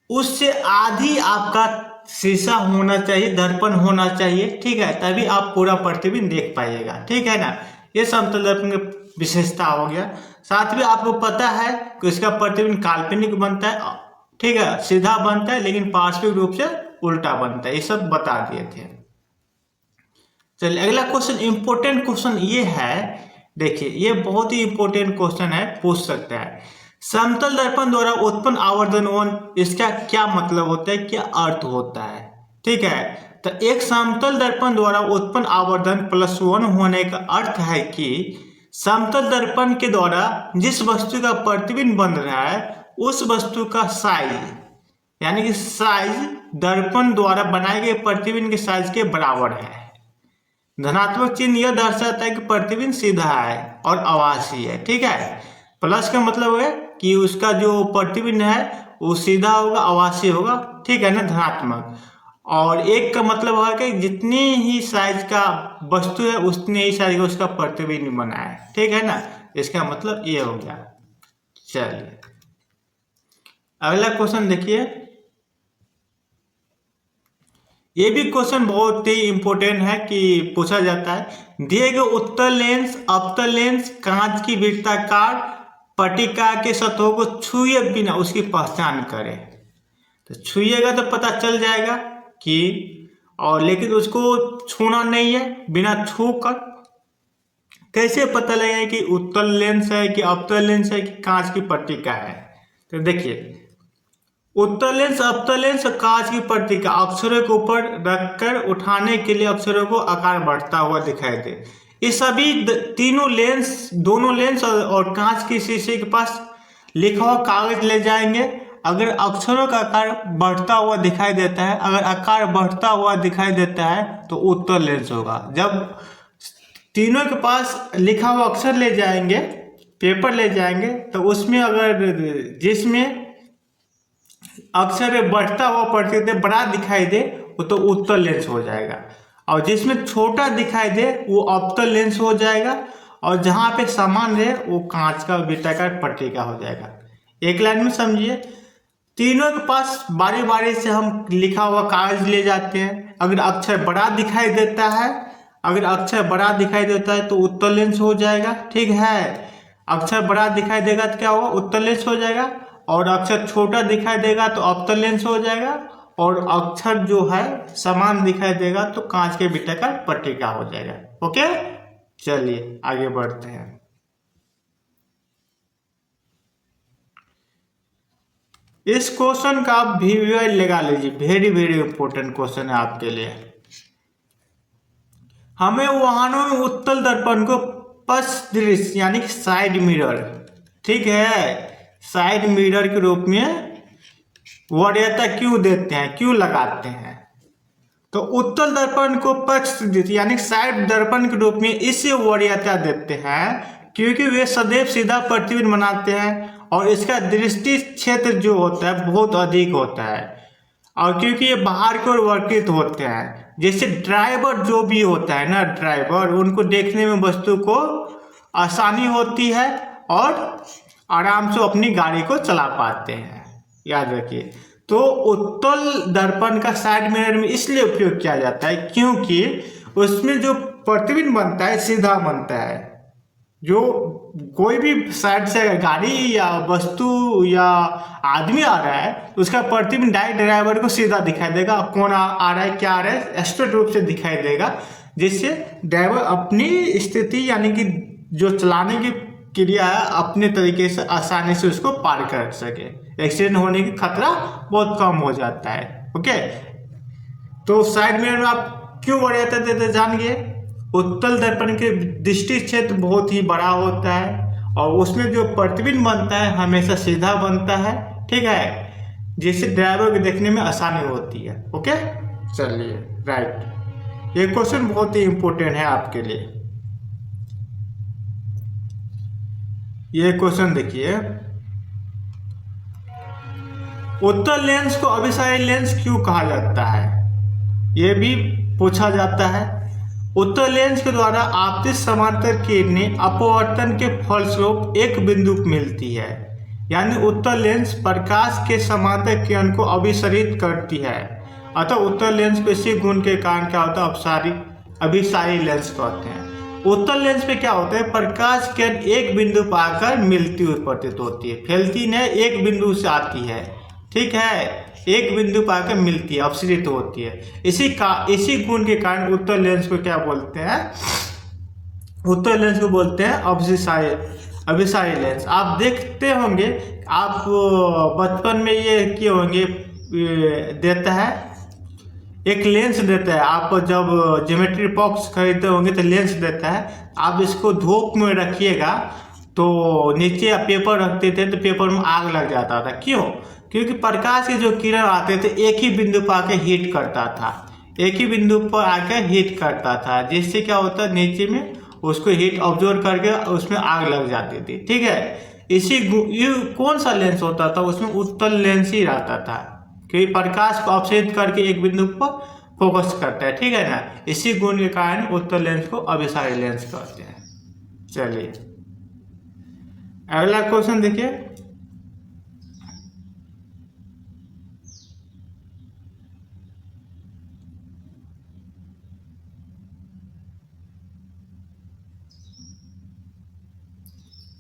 उससे आधी आपका शीशा होना चाहिए, दर्पण होना चाहिए। ठीक है, तभी आप पूरा प्रतिबिंब देख पाइएगा। ठीक है ना, ये समतल दर्पण की विशेषता हो गया। साथ में आपको पता है कि इसका प्रतिबिंब काल्पनिक बनता है। ठीक है, सीधा बनता है लेकिन पार्श्विक रूप से उल्टा बनता है। ये सब बता दिए थे। चलिए अगला क्वेश्चन, इंपॉर्टेंट क्वेश्चन ये है। देखिए ये बहुत ही इंपॉर्टेंट क्वेश्चन है, पूछ सकता है। समतल दर्पण द्वारा उत्पन्न आवर्धन वन, इसका क्या मतलब होता है, क्या अर्थ होता है। ठीक है, तो एक समतल दर्पण द्वारा उत्पन्न आवर्धन +1 होने का अर्थ है कि समतल दर्पण के द्वारा जिस वस्तु का प्रतिबिंब बन रहा है उस वस्तु का साइज, यानी कि साइज दर्पण द्वारा बनाए गए प्रतिबिंब के साइज के बराबर है। धनात्मक चिन्ह यह दर्शाता है कि प्रतिबिंब सीधा है और आभासी है। ठीक है, प्लस का मतलब है कि उसका जो प्रतिबिंब है वो सीधा होगा, आभासी होगा। ठीक है ना, धनात्मक। और एक का मतलब है कि जितनी ही साइज का वस्तु है उतने ही साइज का उसका प्रतिबिंब बना है। ठीक है ना, इसका मतलब ये हो गया। चलिए अगला क्वेश्चन देखिए, ये भी क्वेश्चन बहुत ही इंपॉर्टेंट है कि पूछा जाता है। दिए गए उत्तल लेंस, अवतल लेंस, कांच की वृत्ताकार पट्टिका के सतहों को छुए बिना उसकी पहचान करें। तो छुएगा तो पता चल जाएगा कि, और लेकिन उसको छूना नहीं है। बिना छू कर कैसे पता लगेगा कि उत्तल लेंस है कि अवतल लेंस है कि कांच की पट्टिका है। तो देखिए, उत्तल लेंस, अवतल लेंस और कांच की पट्टिका अक्षरों के ऊपर रखकर उठाने के लिए अक्षरों को आकार बढ़ता हुआ दिखाई दे। ये सभी तीनों लेंस, दोनों लेंस और कांच के शीशे के पास लिखा हुआ कागज ले जाएंगे। अगर अक्षरों का आकार बढ़ता हुआ दिखाई देता है, अगर आकार बढ़ता हुआ दिखाई देता है तो उत्तल लेंस होगा। जब तीनों के पास लिखा हुआ अक्षर ले जाएंगे, पेपर ले जाएंगे, तो उसमें अगर जिसमें अक्षर बढ़ता हुआ प्रतिबिंब बड़ा दिखाई दे वो तो उत्तल लेंस हो जाएगा, और जिसमें छोटा दिखाई दे वो अवतल लेंस हो जाएगा, और जहाँ पे समान रहे वो कांच का वृत्ताकार पट्टिका हो जाएगा। एक लाइन में समझिए, तीनों के पास बारी बारी से हम लिखा हुआ कागज ले जाते हैं। अगर अक्षर बड़ा दिखाई देता है, अगर अक्षर बड़ा दिखाई देता है तो उत्तल लेंस हो जाएगा। ठीक है, अक्षर बड़ा दिखाई देगा तो क्या होगा, उत्तल लेंस हो जाएगा। और अक्षर छोटा दिखाई देगा तो अवतल लेंस हो जाएगा। और अक्षर जो है समान दिखाई देगा तो कांच के वृत्ताकार पट्टिका हो जाएगा। ओके। चलिए आगे बढ़ते हैं। इस क्वेश्चन का आप भी लगा लीजिए, वेरी वेरी इंपॉर्टेंट क्वेश्चन है आपके लिए। हमें वाहनों में उत्तल दर्पण को पश्च दृश्य यानी कि साइड मिरर, ठीक है, साइड मिरर के रूप में वरीयता क्यों देते हैं, क्यों लगाते हैं? तो उत्तल दर्पण को पश्च दृश्य यानी साइड दर्पण के रूप में इसे वरीयता देते हैं क्योंकि वे सदैव सीधा प्रतिबिंब बनाते हैं और इसका दृष्टि क्षेत्र जो होता है बहुत अधिक होता है, और क्योंकि ये बाहर की ओर वर्तित होते हैं। जैसे ड्राइवर जो भी होता है ना, ड्राइवर, उनको देखने में वस्तु को आसानी होती है और आराम से अपनी गाड़ी को चला पाते हैं, याद रखिए। तो उत्तल दर्पण का साइड मिरर में इसलिए उपयोग किया जाता है क्योंकि उसमें जो प्रतिबिंब बनता है सीधा बनता है। जो कोई भी साइड से गाड़ी या वस्तु या आदमी आ रहा है तो उसका प्रतिबिंब डायरेक्ट ड्राइवर को सीधा दिखाई देगा, कौन आ रहा है, क्या आ रहा है, स्पष्ट रूप से दिखाई देगा, जिससे ड्राइवर अपनी स्थिति यानी कि जो चलाने की क्रिया है अपने तरीके से आसानी से उसको पार कर सके, एक्सीडेंट होने की खतरा बहुत कम हो जाता है। ओके, तो साइड मिरर में आप क्यों वरीयता देते जानिए। उत्तल दर्पण के दृष्टि क्षेत्र बहुत ही बड़ा होता है और उसमें जो प्रतिबिंब बनता है हमेशा सीधा बनता है, ठीक है, जिससे ड्राइवर को देखने में आसानी होती है। ओके, चलिए, राइट, ये क्वेश्चन बहुत ही इंपॉर्टेंट है आपके लिए। ये क्वेश्चन देखिए, उत्तल लेंस को अभिसारी लेंस क्यों कहा जाता है, ये भी पूछा जाता है। उत्तल लेंस के द्वारा आपतित समांतर किरणें अपवर्तन के फलस्वरूप एक बिंदु पर मिलती है, यानी उत्तल लेंस प्रकाश के समांतर किरण को अभिसरित करती है, अतः उत्तल लेंस को इसी गुण के कारण क्या होता है, अभिसारी लेंस कहते हैं। उत्तल लेंस में क्या होता है, प्रकाश किरण एक बिंदु पर आकर मिलती हुई प्रतीत होती है, फैलती नहीं, एक बिंदु से आती है, ठीक है, एक बिंदु पर आकर मिलती है, अपसरित होती है। इसी गुण के कारण उत्तल लेंस को क्या बोलते हैं, उत्तल लेंस को बोलते हैं अभिसारी लेंस। आप देखते होंगे, आप बचपन में ये किए होंगे, देता है एक लेंस देता है, आप जब ज्योमेट्री बॉक्स खरीदते होंगे तो लेंस देता है, आप इसको धूप में रखिएगा तो नीचे आप पेपर रखते थे तो पेपर में आग लग जाता था। क्यों? क्योंकि प्रकाश के जो किरण आते थे एक ही बिंदु पर आकर हीट करता था, एक ही बिंदु पर आकर हीट करता था, जिससे क्या होता है नीचे में उसको हीट ऑब्जर्व करके उसमें आग लग जाती थी, ठीक है। ये कौन सा लेंस होता था, उसमें उत्तल लेंस ही रहता था, क्योंकि प्रकाश को अपसरित करके एक बिंदु पर फोकस करता है, ठीक है ना। इसी गुण के कारण उत्तल लेंस को अभिसारी लेंस कहते हैं। चलिए अगला क्वेश्चन देखिए,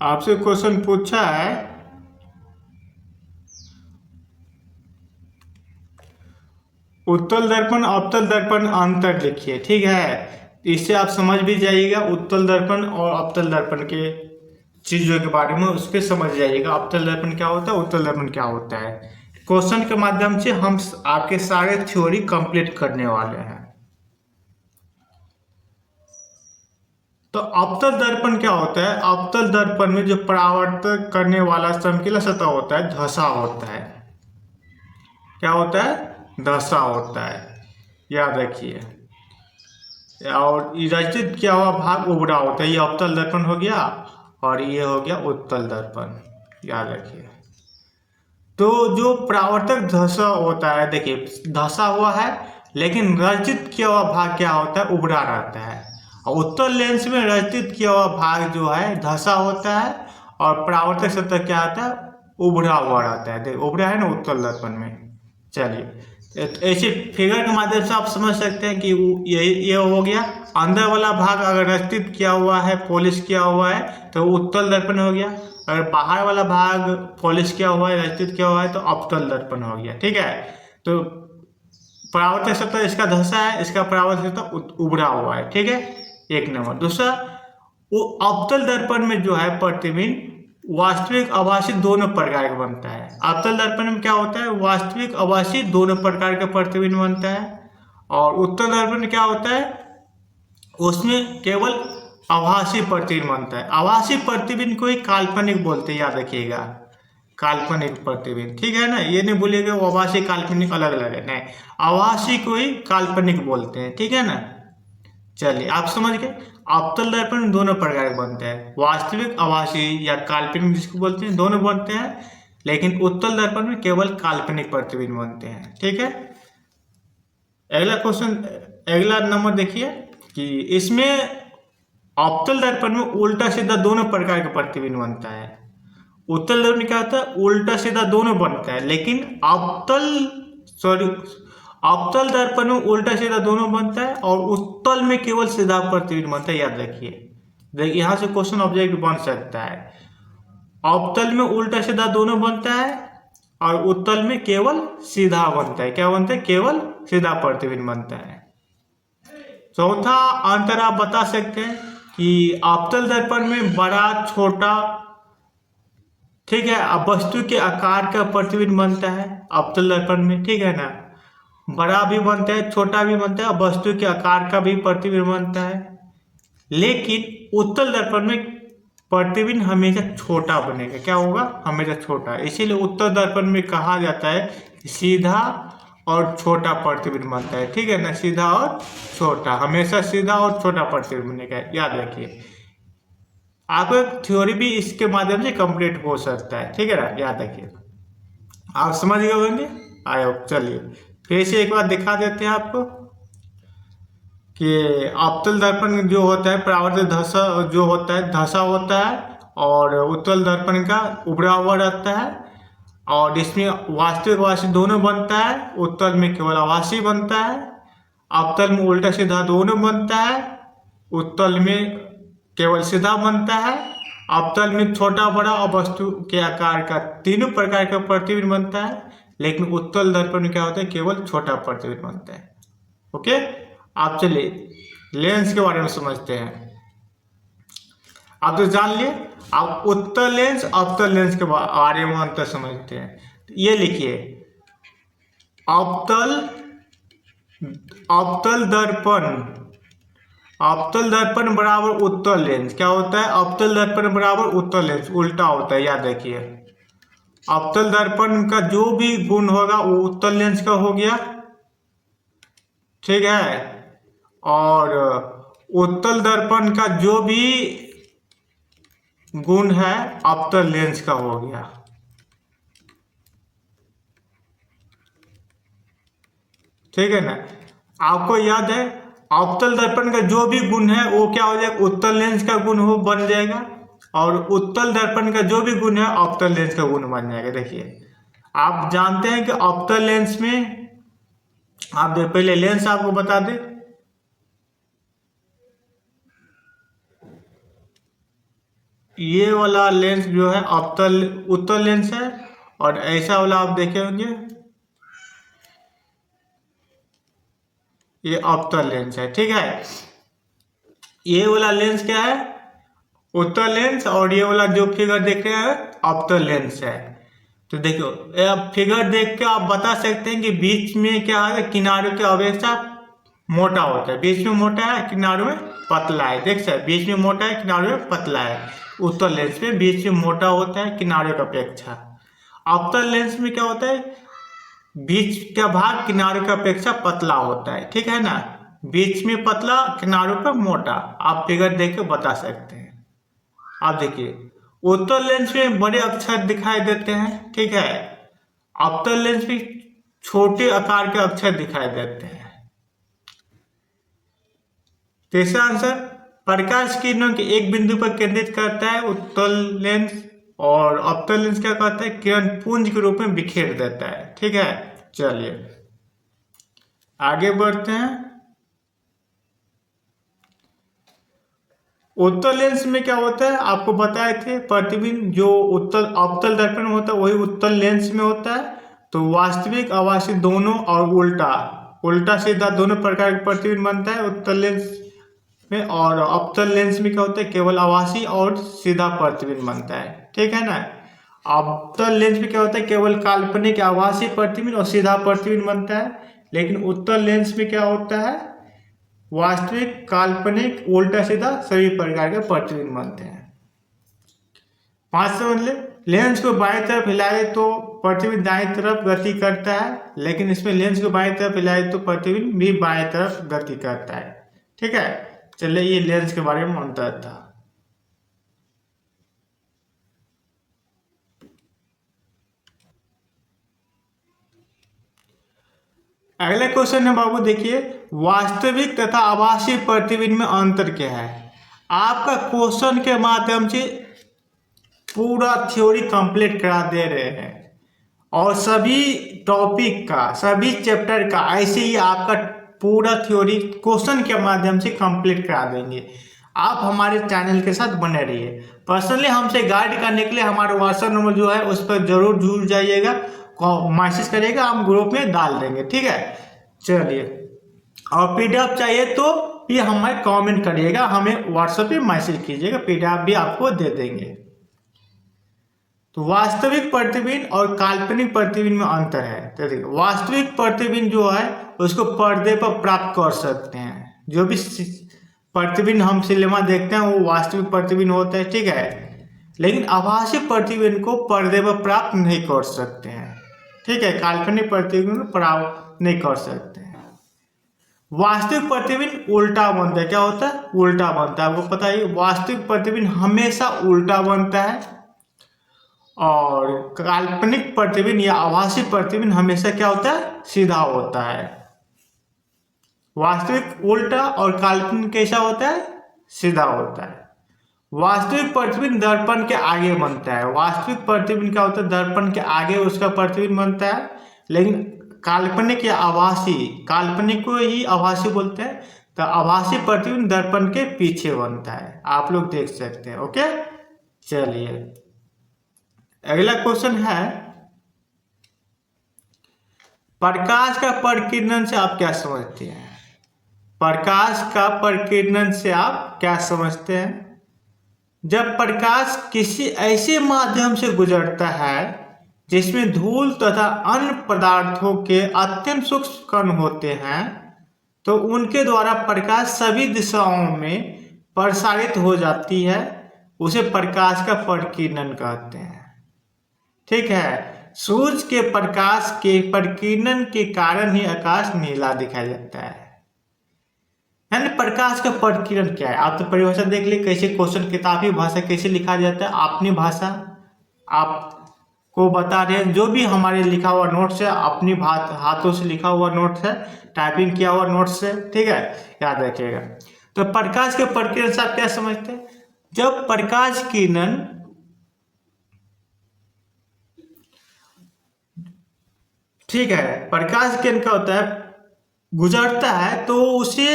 आपसे क्वेश्चन पूछा है, उत्तल दर्पण अवतल दर्पण अंतर लिखिए, ठीक है। इससे आप समझ भी जाइएगा उत्तल दर्पण और अवतल दर्पण के चीजों के बारे में, उसके समझ जाइएगा अवतल दर्पण क्या होता है, उत्तल दर्पण क्या होता है। क्वेश्चन के माध्यम से हम आपके सारे थ्योरी कंप्लीट करने वाले हैं। तो अवतल दर्पण क्या होता है, अवतल दर्पण में जो परावर्तन करने वाला चमकीला सतह होता है धसा होता है, क्या होता है, धसा होता है, याद रखिए। और रचित किया हुआ भाग उभरा होता है, ये अवतल दर्पण हो गया और ये हो गया उत्तल दर्पण, याद रखिए। तो जो परावर्तक धसा होता है, देखिए धसा हुआ है लेकिन रचित किया हुआ भाग क्या होता है, उभरा रहता है। और उत्तल लेंस में रचित किया हुआ भाग जो है धसा होता है और परावर्तक सतह क्या होता है, उभरा हुआ रहता है। देखिए उभरा है ना उत्तल दर्पण में। चलिए ऐसे फिगर के माध्यम से आप समझ सकते हैं कि ये हो गया, अंदर वाला भाग अगर रचित किया हुआ है, पॉलिश किया हुआ है तो उत्तल दर्पण हो गया, अगर बाहर वाला भाग पॉलिश किया हुआ है, रचित किया हुआ है तो अवतल दर्पण हो गया, ठीक है। तो परावर्तक सतह इसका धसा है, इसका परावर्तक सतह उभरा हुआ है, ठीक है, एक नंबर। दूसरा वो अवतल दर्पण में जो है प्रतिबिंब वास्तविक आभासी दोनों प्रकार का बनता है। अवतल दर्पण में क्या होता है, वास्तविक आभासी दोनों प्रकार का प्रतिबिंब बनता है। और उत्तल दर्पण में क्या होता है, उसमें केवल आभासी प्रतिबिंब बनता है। आभासी प्रतिबिंब को ही काल्पनिक बोलते हैं, याद रखिएगा, काल्पनिक प्रतिबिंब, ठीक है ना। ये नहीं भूलिएगा वो आभासी काल्पनिक अलग अलग है, नहीं, आभासी को ही काल्पनिक बोलते हैं, ठीक है ना। चलिए आप समझ गए। अवतल दर्पण दोनों प्रकार के बनते हैं, वास्तविक आभासी या काल्पनिक जिसको बोलते हैं, दोनों बनते हैं। लेकिन उत्तल दर्पण में केवल काल्पनिक प्रतिबिंब बनते हैं, ठीक है। अगला क्वेश्चन, अगला नंबर देखिए कि इसमें अवतल दर्पण में उल्टा सीधा दोनों प्रकार का प्रतिबिंब बनता है। उत्तल दर्पण में क्या होता है, उल्टा सीधा दोनों बनता है, लेकिन अवतल दर्पण में उल्टा सीधा दोनों बनता है और उत्तल में केवल सीधा प्रतिबिंब बनता है, याद रखिए। देखिए यहाँ से क्वेश्चन ऑब्जेक्ट बन सकता है। अवतल में उल्टा सीधा दोनों बनता है और उत्तल में केवल सीधा बनता है। क्या बनता है, केवल सीधा प्रतिबिंब बनता है। चौथा अंतर आप बता सकते हैं कि अवतल दर्पण में बड़ा छोटा, ठीक है, अब वस्तु के आकार का प्रतिबिंब बनता है अवतल दर्पण में, ठीक है ना। बड़ा भी बनता है, छोटा भी बनता है, और वस्तु के आकार का भी प्रतिबिंब बनता है। लेकिन उत्तल दर्पण में प्रतिबिंब हमेशा छोटा बनेगा। क्या होगा, हमेशा छोटा। इसीलिए उत्तल दर्पण में कहा जाता है सीधा और छोटा प्रतिबिंब बनता है, ठीक है ना। सीधा और छोटा, हमेशा सीधा और छोटा प्रतिबिंब बनेगा, याद रखिए। आपको एक थ्योरी भी इसके माध्यम से कंप्लीट हो सकता है, ठीक है ना, याद रखिए। आप समझ गए होंगे आई होप। चलिए फिर से एक बार दिखा देते हैं आपको कि अवतल दर्पण जो होता है परावर्तित धसा जो होता है, धसा होता है, और उत्तल दर्पण का उभरा हुआ रहता है। और इसमें वास्तविक आभासी दोनों बनता है, उत्तल में केवल आभासी बनता है। अवतल में उल्टा सीधा दोनों बनता है, उत्तल में केवल सीधा बनता है। अवतल में छोटा बड़ा और वस्तु के आकार का तीनों प्रकार का प्रतिबिंब बनता है। लेकिन उत्तल दर्पण में क्या होता है, केवल छोटा प्रतिबिंब बनता है। ओके, आप चलिए लेंस के बारे में समझते हैं। आप तो जान लिए, आप उत्तल लेंस अवतल लेंस के बारे में अंतर समझते हैं। ये लिखिए, अवतल दर्पण बराबर उत्तल लेंस। क्या होता है, अवतल दर्पण बराबर उत्तल लेंस, उल्टा होता है, याद रखिए। अवतल दर्पण का जो भी गुण होगा वो उत्तल लेंस का हो गया, ठीक है। और उत्तल दर्पण का जो भी गुण है अवतल लेंस का हो गया, ठीक है ना। आपको याद है अवतल दर्पण का जो भी गुण है वो क्या हो जाएगा, उत्तल लेंस का गुण हो बन जाएगा। और उत्तल दर्पण का जो भी गुण है अवतल लेंस का गुण बन जाएगा। देखिए आप जानते हैं कि अवतल लेंस में, आप पहले लेंस आपको बता दें, ये वाला लेंस जो है उत्तल लेंस है, और ऐसा वाला आप देखे होंगे ये अवतल लेंस है, ठीक है। ये वाला लेंस क्या है, उत्तल लेंस, और ये वाला जो फिगर देख रहे हैं अवतल लेंस है। तो देखो अब फिगर देख के आप बता सकते हैं कि बीच में क्या है, किनारों की अपेक्षा मोटा होता है। बीच में मोटा है, किनारों में पतला है। देख सकते, बीच में मोटा है, किनारों में पतला है। उत्तल लेंस में बीच में मोटा होता है किनारों की अपेक्षा। अवतल लेंस में क्या होता है, बीच का भाग किनारों की अपेक्षा पतला होता है, ठीक है ना। बीच में पतला, किनारों पर मोटा। आप फिगर देख के बता सकते हैं। आप देखिए उत्तल लेंस में बड़े अक्षर दिखाई देते हैं, ठीक है। अवतल लेंस में छोटे आकार के अक्षर दिखाई देते हैं। तीसरा आंसर, प्रकाश किरणों के एक बिंदु पर केंद्रित करता है उत्तल लेंस, और अवतल लेंस क्या करता है, किरण पुंज के रूप में बिखेर देता है, ठीक है। चलिए आगे बढ़ते हैं। उत्तल लेंस में क्या होता है, आपको बताए थे, प्रतिबिंब जो अवतल दर्पण में होता है वही उत्तल लेंस में होता है। तो वास्तविक आभासी दोनों और उल्टा सीधा दोनों प्रकार का प्रतिबिंब बनता है उत्तल लेंस में, और अवतल लेंस में क्या होता है, केवल आभासी और सीधा प्रतिबिंब बनता है, ठीक है ना। अवतल लेंस में क्या होता है, केवल काल्पनिक आभासी प्रतिबिंब और सीधा प्रतिबिंब बनता है, लेकिन उत्तल लेंस में क्या होता है, वास्तविक, काल्पनिक, उल्टा सीधा सभी प्रकार के प्रतिबिंब बनते हैं। 5 समझ ले। लेंस को बाएं तरफ हिलाए तो प्रतिबिंब दाएं तरफ गति करता है, लेकिन इसमें लेंस को बाएं तरफ हिलाए तो प्रतिबिंब भी बाएं तरफ गति करता है, ठीक है। चलिए ये लेंस के बारे में अंतर था। अगला क्वेश्चन है बाबू, देखिए, वास्तविक तथा आभासी प्रतिबिंब में अंतर क्या है। आपका क्वेश्चन के माध्यम से पूरा थ्योरी कंप्लीट करा दे रहे हैं, और सभी टॉपिक का, सभी चैप्टर का ऐसे ही आपका पूरा थ्योरी क्वेश्चन के माध्यम से कंप्लीट करा देंगे। आप हमारे चैनल के साथ बने रहिए। पर्सनली हमसे गाइड करने के लिए हमारा व्हाट्सएप नंबर जो है उस पर जरूर जुड़ जाइएगा, मैसेज करिएगा, हम ग्रुप में डाल देंगे, ठीक है। चलिए, और पीडीएफ चाहिए तो भी हमें कमेंट करिएगा, हमें व्हाट्सएप पे मैसेज कीजिएगा, पीडीएफ भी आपको दे देंगे। तो वास्तविक प्रतिबिंब और काल्पनिक प्रतिबिंब में अंतर है। तो देखिए, वास्तविक प्रतिबिंब जो है उसको पर्दे पर प्राप्त कर सकते हैं। जो भी प्रतिबिंब हम सिनेमा देखते हैं वो वास्तविक प्रतिबिंब होता है, ठीक है। लेकिन आभासी प्रतिबिंब को पर्दे पर प्राप्त नहीं कर सकते हैं, ठीक है। काल्पनिक प्रतिबिंब प्राप्त नहीं कर सकते हैं। वास्तविक प्रतिबिंब उल्टा बनता है। क्या होता है, उल्टा बनता है। आपको पता है वास्तविक प्रतिबिंब हमेशा उल्टा बनता है, और काल्पनिक प्रतिबिंब या आभासी प्रतिबिंब हमेशा क्या होता है, सीधा होता है। वास्तविक उल्टा और काल्पनिक कैसा होता है, सीधा होता है। वास्तविक प्रतिबिंब दर्पण के आगे बनता है। वास्तविक प्रतिबिंब क्या होता है, दर्पण के आगे उसका प्रतिबिंब बनता है, लेकिन काल्पनिक या आभासी, काल्पनिक को ही आभासी बोलते हैं, तो आभासी प्रतिबिंब दर्पण के पीछे बनता है। आप लोग देख सकते हैं, ओके। चलिए, अगला क्वेश्चन है, प्रकाश का परिकिरण से आप क्या समझते हैं। प्रकाश का परिकिरण से आप क्या समझते हैं। जब प्रकाश किसी ऐसे माध्यम से गुजरता है जिसमें धूल तथा अन्य पदार्थों के अत्यंत सूक्ष्म कण होते हैं, तो उनके द्वारा प्रकाश सभी दिशाओं में प्रसारित हो जाती है, उसे प्रकाश का परिकिरण कहते हैं, ठीक है। सूर्य के प्रकाश के परिकिरण के कारण ही आकाश नीला दिखाई देता है। यानी प्रकाश का परिकिरण क्या है, आप तो परिभाषा देख ली, कैसे क्वेश्चन किताबी भाषा कैसे लिखा जाता है, अपनी भाषा आपको बता रहे हैं। जो भी हमारे लिखा हुआ नोट्स है, अपनी हाथों से लिखा हुआ नोट्स है, टाइपिंग किया हुआ नोट्स है, ठीक है, याद रखिएगा। तो प्रकाश के परिकिरण से आप क्या समझते हैं। जब प्रकाश किरण ठीक है, प्रकाश किरण क्या होता है, गुजरता है तो उसे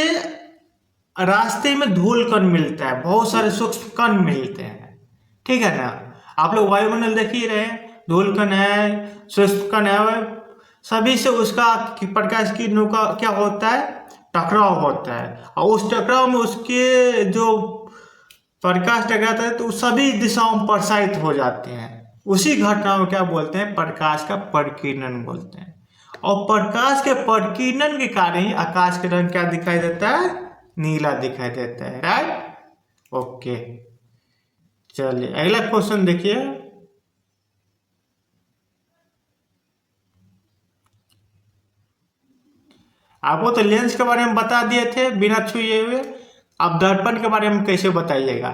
रास्ते में धूल कण मिलता है, बहुत सारे सूक्ष्म कण मिलते हैं, ठीक है ना। आप लोग वायुमंडल देख ही रहे हैं, धूल कण है, सूक्ष्म कण है, सभी से उसका प्रकाश किरणों का क्या होता है, टकराव होता है, और उस टकराव में उसके जो प्रकाश टकराता है तो सभी दिशाओं में प्रसारित हो जाते हैं। उसी घटना को क्या बोलते हैं, प्रकाश का परिकिरण बोलते हैं। और प्रकाश के परिकिरण के कारण ही आकाश का रंग क्या दिखाई देता है, नीला दिखाई देता है, राइट, ओके। चलिए, अगला क्वेश्चन देखिए, आपको तो लेंस के बारे में बता दिए थे बिना छुए हुए, अब दर्पण के बारे में कैसे बताइएगा।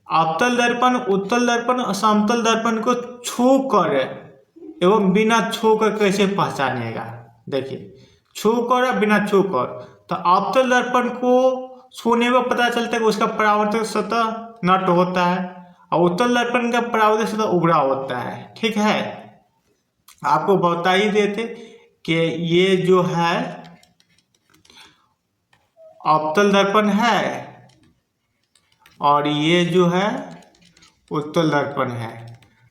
अवतल दर्पण, उत्तल दर्पण और समतल दर्पण को छू कर एवं बिना छू कर कैसे पहचानिएगा। देखिए, छू कर या बिना छू कर, तो अवतल दर्पण को छूने में पता चलता है कि उसका परावर्तक सतह नट होता है, और उत्तल दर्पण का परावर्तक सतह उभरा होता है, ठीक है। आपको बता ही देते कि ये जो है अवतल दर्पण है और ये जो है उत्तल दर्पण है,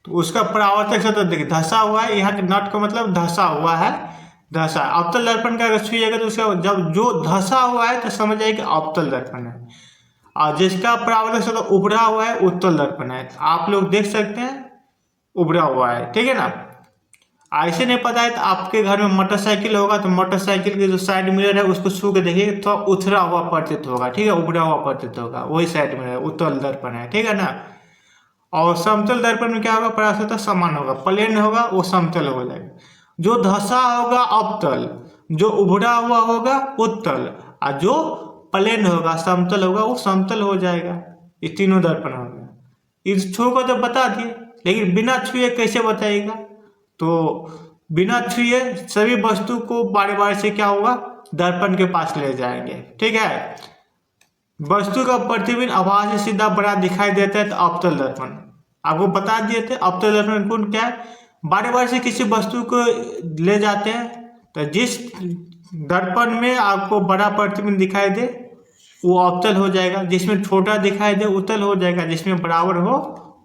तो उसका परावर्तक सतह देखिए धंसा हुआ है, यहाँ के नट का मतलब धंसा हुआ है, धंसा। अवतल दर्पण का अगर छुइएगा तो उसका जब जो धंसा हुआ है तो समझ जाइए कि अवतल दर्पण है। और जिसका परावर्तक सतह उभरा हुआ है उत्तल दर्पण है। आप लोग देख सकते हैं उभरा हुआ है, ठीक है ना। ऐसे नहीं पता है तो आपके घर में मोटरसाइकिल होगा तो मोटरसाइकिल के जो साइड मिरर है उसको छू के देखिए थोड़ा उथरा हुआ प्रतीत होगा, ठीक है, उभरा हुआ प्रतीत होगा, वही साइड मिरर उत्तल दर्पण है, ठीक है ना। और समतल दर्पण में क्या होगा, परावर्तक सतह समान होगा, प्लेन होगा वो समतल हो जाएगा। जो धंसा होगा अवतल, जो उभरा हुआ होगा उत्तल, और जो प्लेन होगा समतल होगा वो समतल हो जाएगा। ये तीनों दर्पण हो गया। इस छू को तो बता दिए, लेकिन बिना छुए कैसे बताइएगा। तो बिना छुए सभी वस्तु को बार बार से क्या होगा, दर्पण के पास ले जाएंगे, ठीक है। वस्तु का प्रतिबिंब आभास से सीधा बड़ा दिखाई देता है तो अवतल दर्पण, आपको बता दिए थे। अवतल दर्पण गुण क्या है, बार बार से किसी वस्तु को ले जाते हैं तो जिस दर्पण में आपको बड़ा प्रतिबिंब दिखाई दे वो अवतल हो जाएगा, जिसमें छोटा दिखाई दे उत्तल हो जाएगा, जिसमें बराबर हो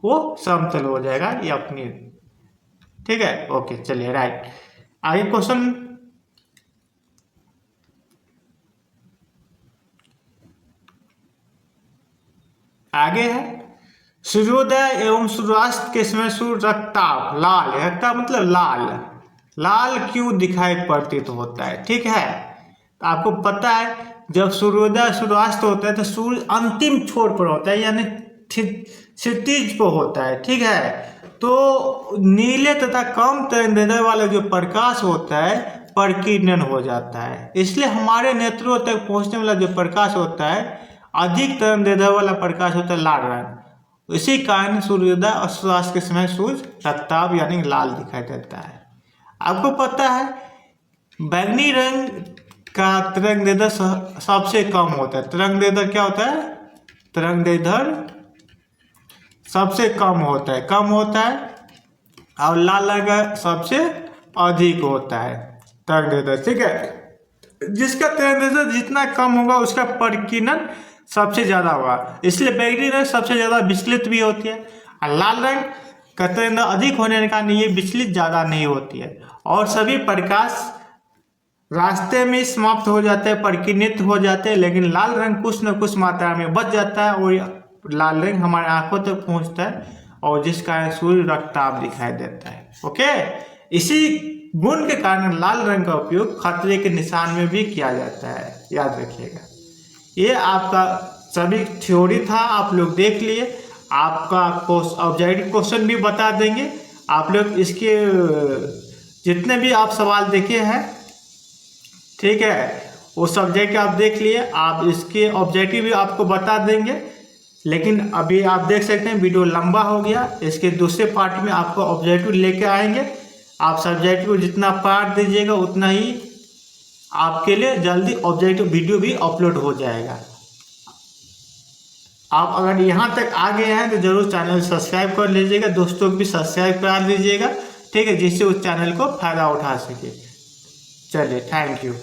वो समतल हो जाएगा। ये अपनी, ठीक है, ओके चलिए राइट। आगे क्वेश्चन, आगे है सूर्योदय एवं सूर्यास्त के समय सूर्य रक्ताभ लाल, रक्ताभ मतलब लाल, लाल क्यों दिखाई प्रतीत होता है, ठीक है। तो आपको पता है जब सूर्योदय सूर्यास्त होता है तो सूर्य अंतिम छोर पर होता है, यानी क्षितिज पर होता है, ठीक है। तो नीले तथा कम तरंगदैर्घ्य वाला जो प्रकाश होता है प्रकीर्णन हो जाता है, इसलिए हमारे नेत्रों तक पहुंचने वाला जो प्रकाश होता है अधिक तरंगदैर्घ्य वाला प्रकाश होता है लाल रंग। इसी कारण सूर्योदय और सूर्यास्त के समय सूर्य रक्ताभ यानी लाल दिखाई देता है। आपको पता है बैंगनी रंग का तरंगदैर्घ्य सबसे कम होता है। तरंगदैर्घ्य क्या होता है, तरंगदैर्घ्य सबसे कम होता है, और लाल रंग सबसे अधिक होता है तरंगदैर्घ्य, ठीक है। जिसका तरंगदैर्घ्य जितना कम होगा उसका प्रकीर्णन सबसे ज्यादा होगा, इसलिए बैंगनी रंग सबसे ज्यादा विचलित भी होती है, और लाल रंग का तरंगदैर्घ्य अधिक होने के कारण ये विचलित ज्यादा नहीं होती है, और सभी प्रकाश रास्ते में समाप्त हो जाते हैं, प्रकीर्णित हो जाते हैं, लेकिन लाल रंग कुछ न कुछ मात्रा में बच जाता है और लाल रंग हमारे आंखों तक पहुंचता है, और जिस कारण सूर्य रक्ताभ दिखाई देता है, ओके। इसी गुण के कारण लाल रंग का उपयोग खतरे के निशान में भी किया जाता है, याद रखिएगा। ये आपका सभी थ्योरी था, आप लोग देख लिए। आपका ऑब्जेक्टिव क्वेश्चन भी बता देंगे, आप लोग इसके जितने भी आप सवाल देखे हैं, ठीक है, वो सब्जेक्ट आप देख लिए, आप इसके ऑब्जेक्टिव भी आपको बता देंगे। लेकिन अभी आप देख सकते हैं वीडियो लंबा हो गया, इसके दूसरे पार्ट में आपको ऑब्जेक्टिव लेके आएंगे। आप सब्जेक्ट को जितना पार्ट दीजिएगा उतना ही आपके लिए जल्दी ऑब्जेक्टिव वीडियो भी अपलोड हो जाएगा। आप अगर यहाँ तक आ गए हैं तो जरूर चैनल सब्सक्राइब कर लीजिएगा, दोस्तों को भी सब्सक्राइब करा दीजिएगा, ठीक है, जिससे उस चैनल को फायदा उठा सके। चलिए, थैंक यू।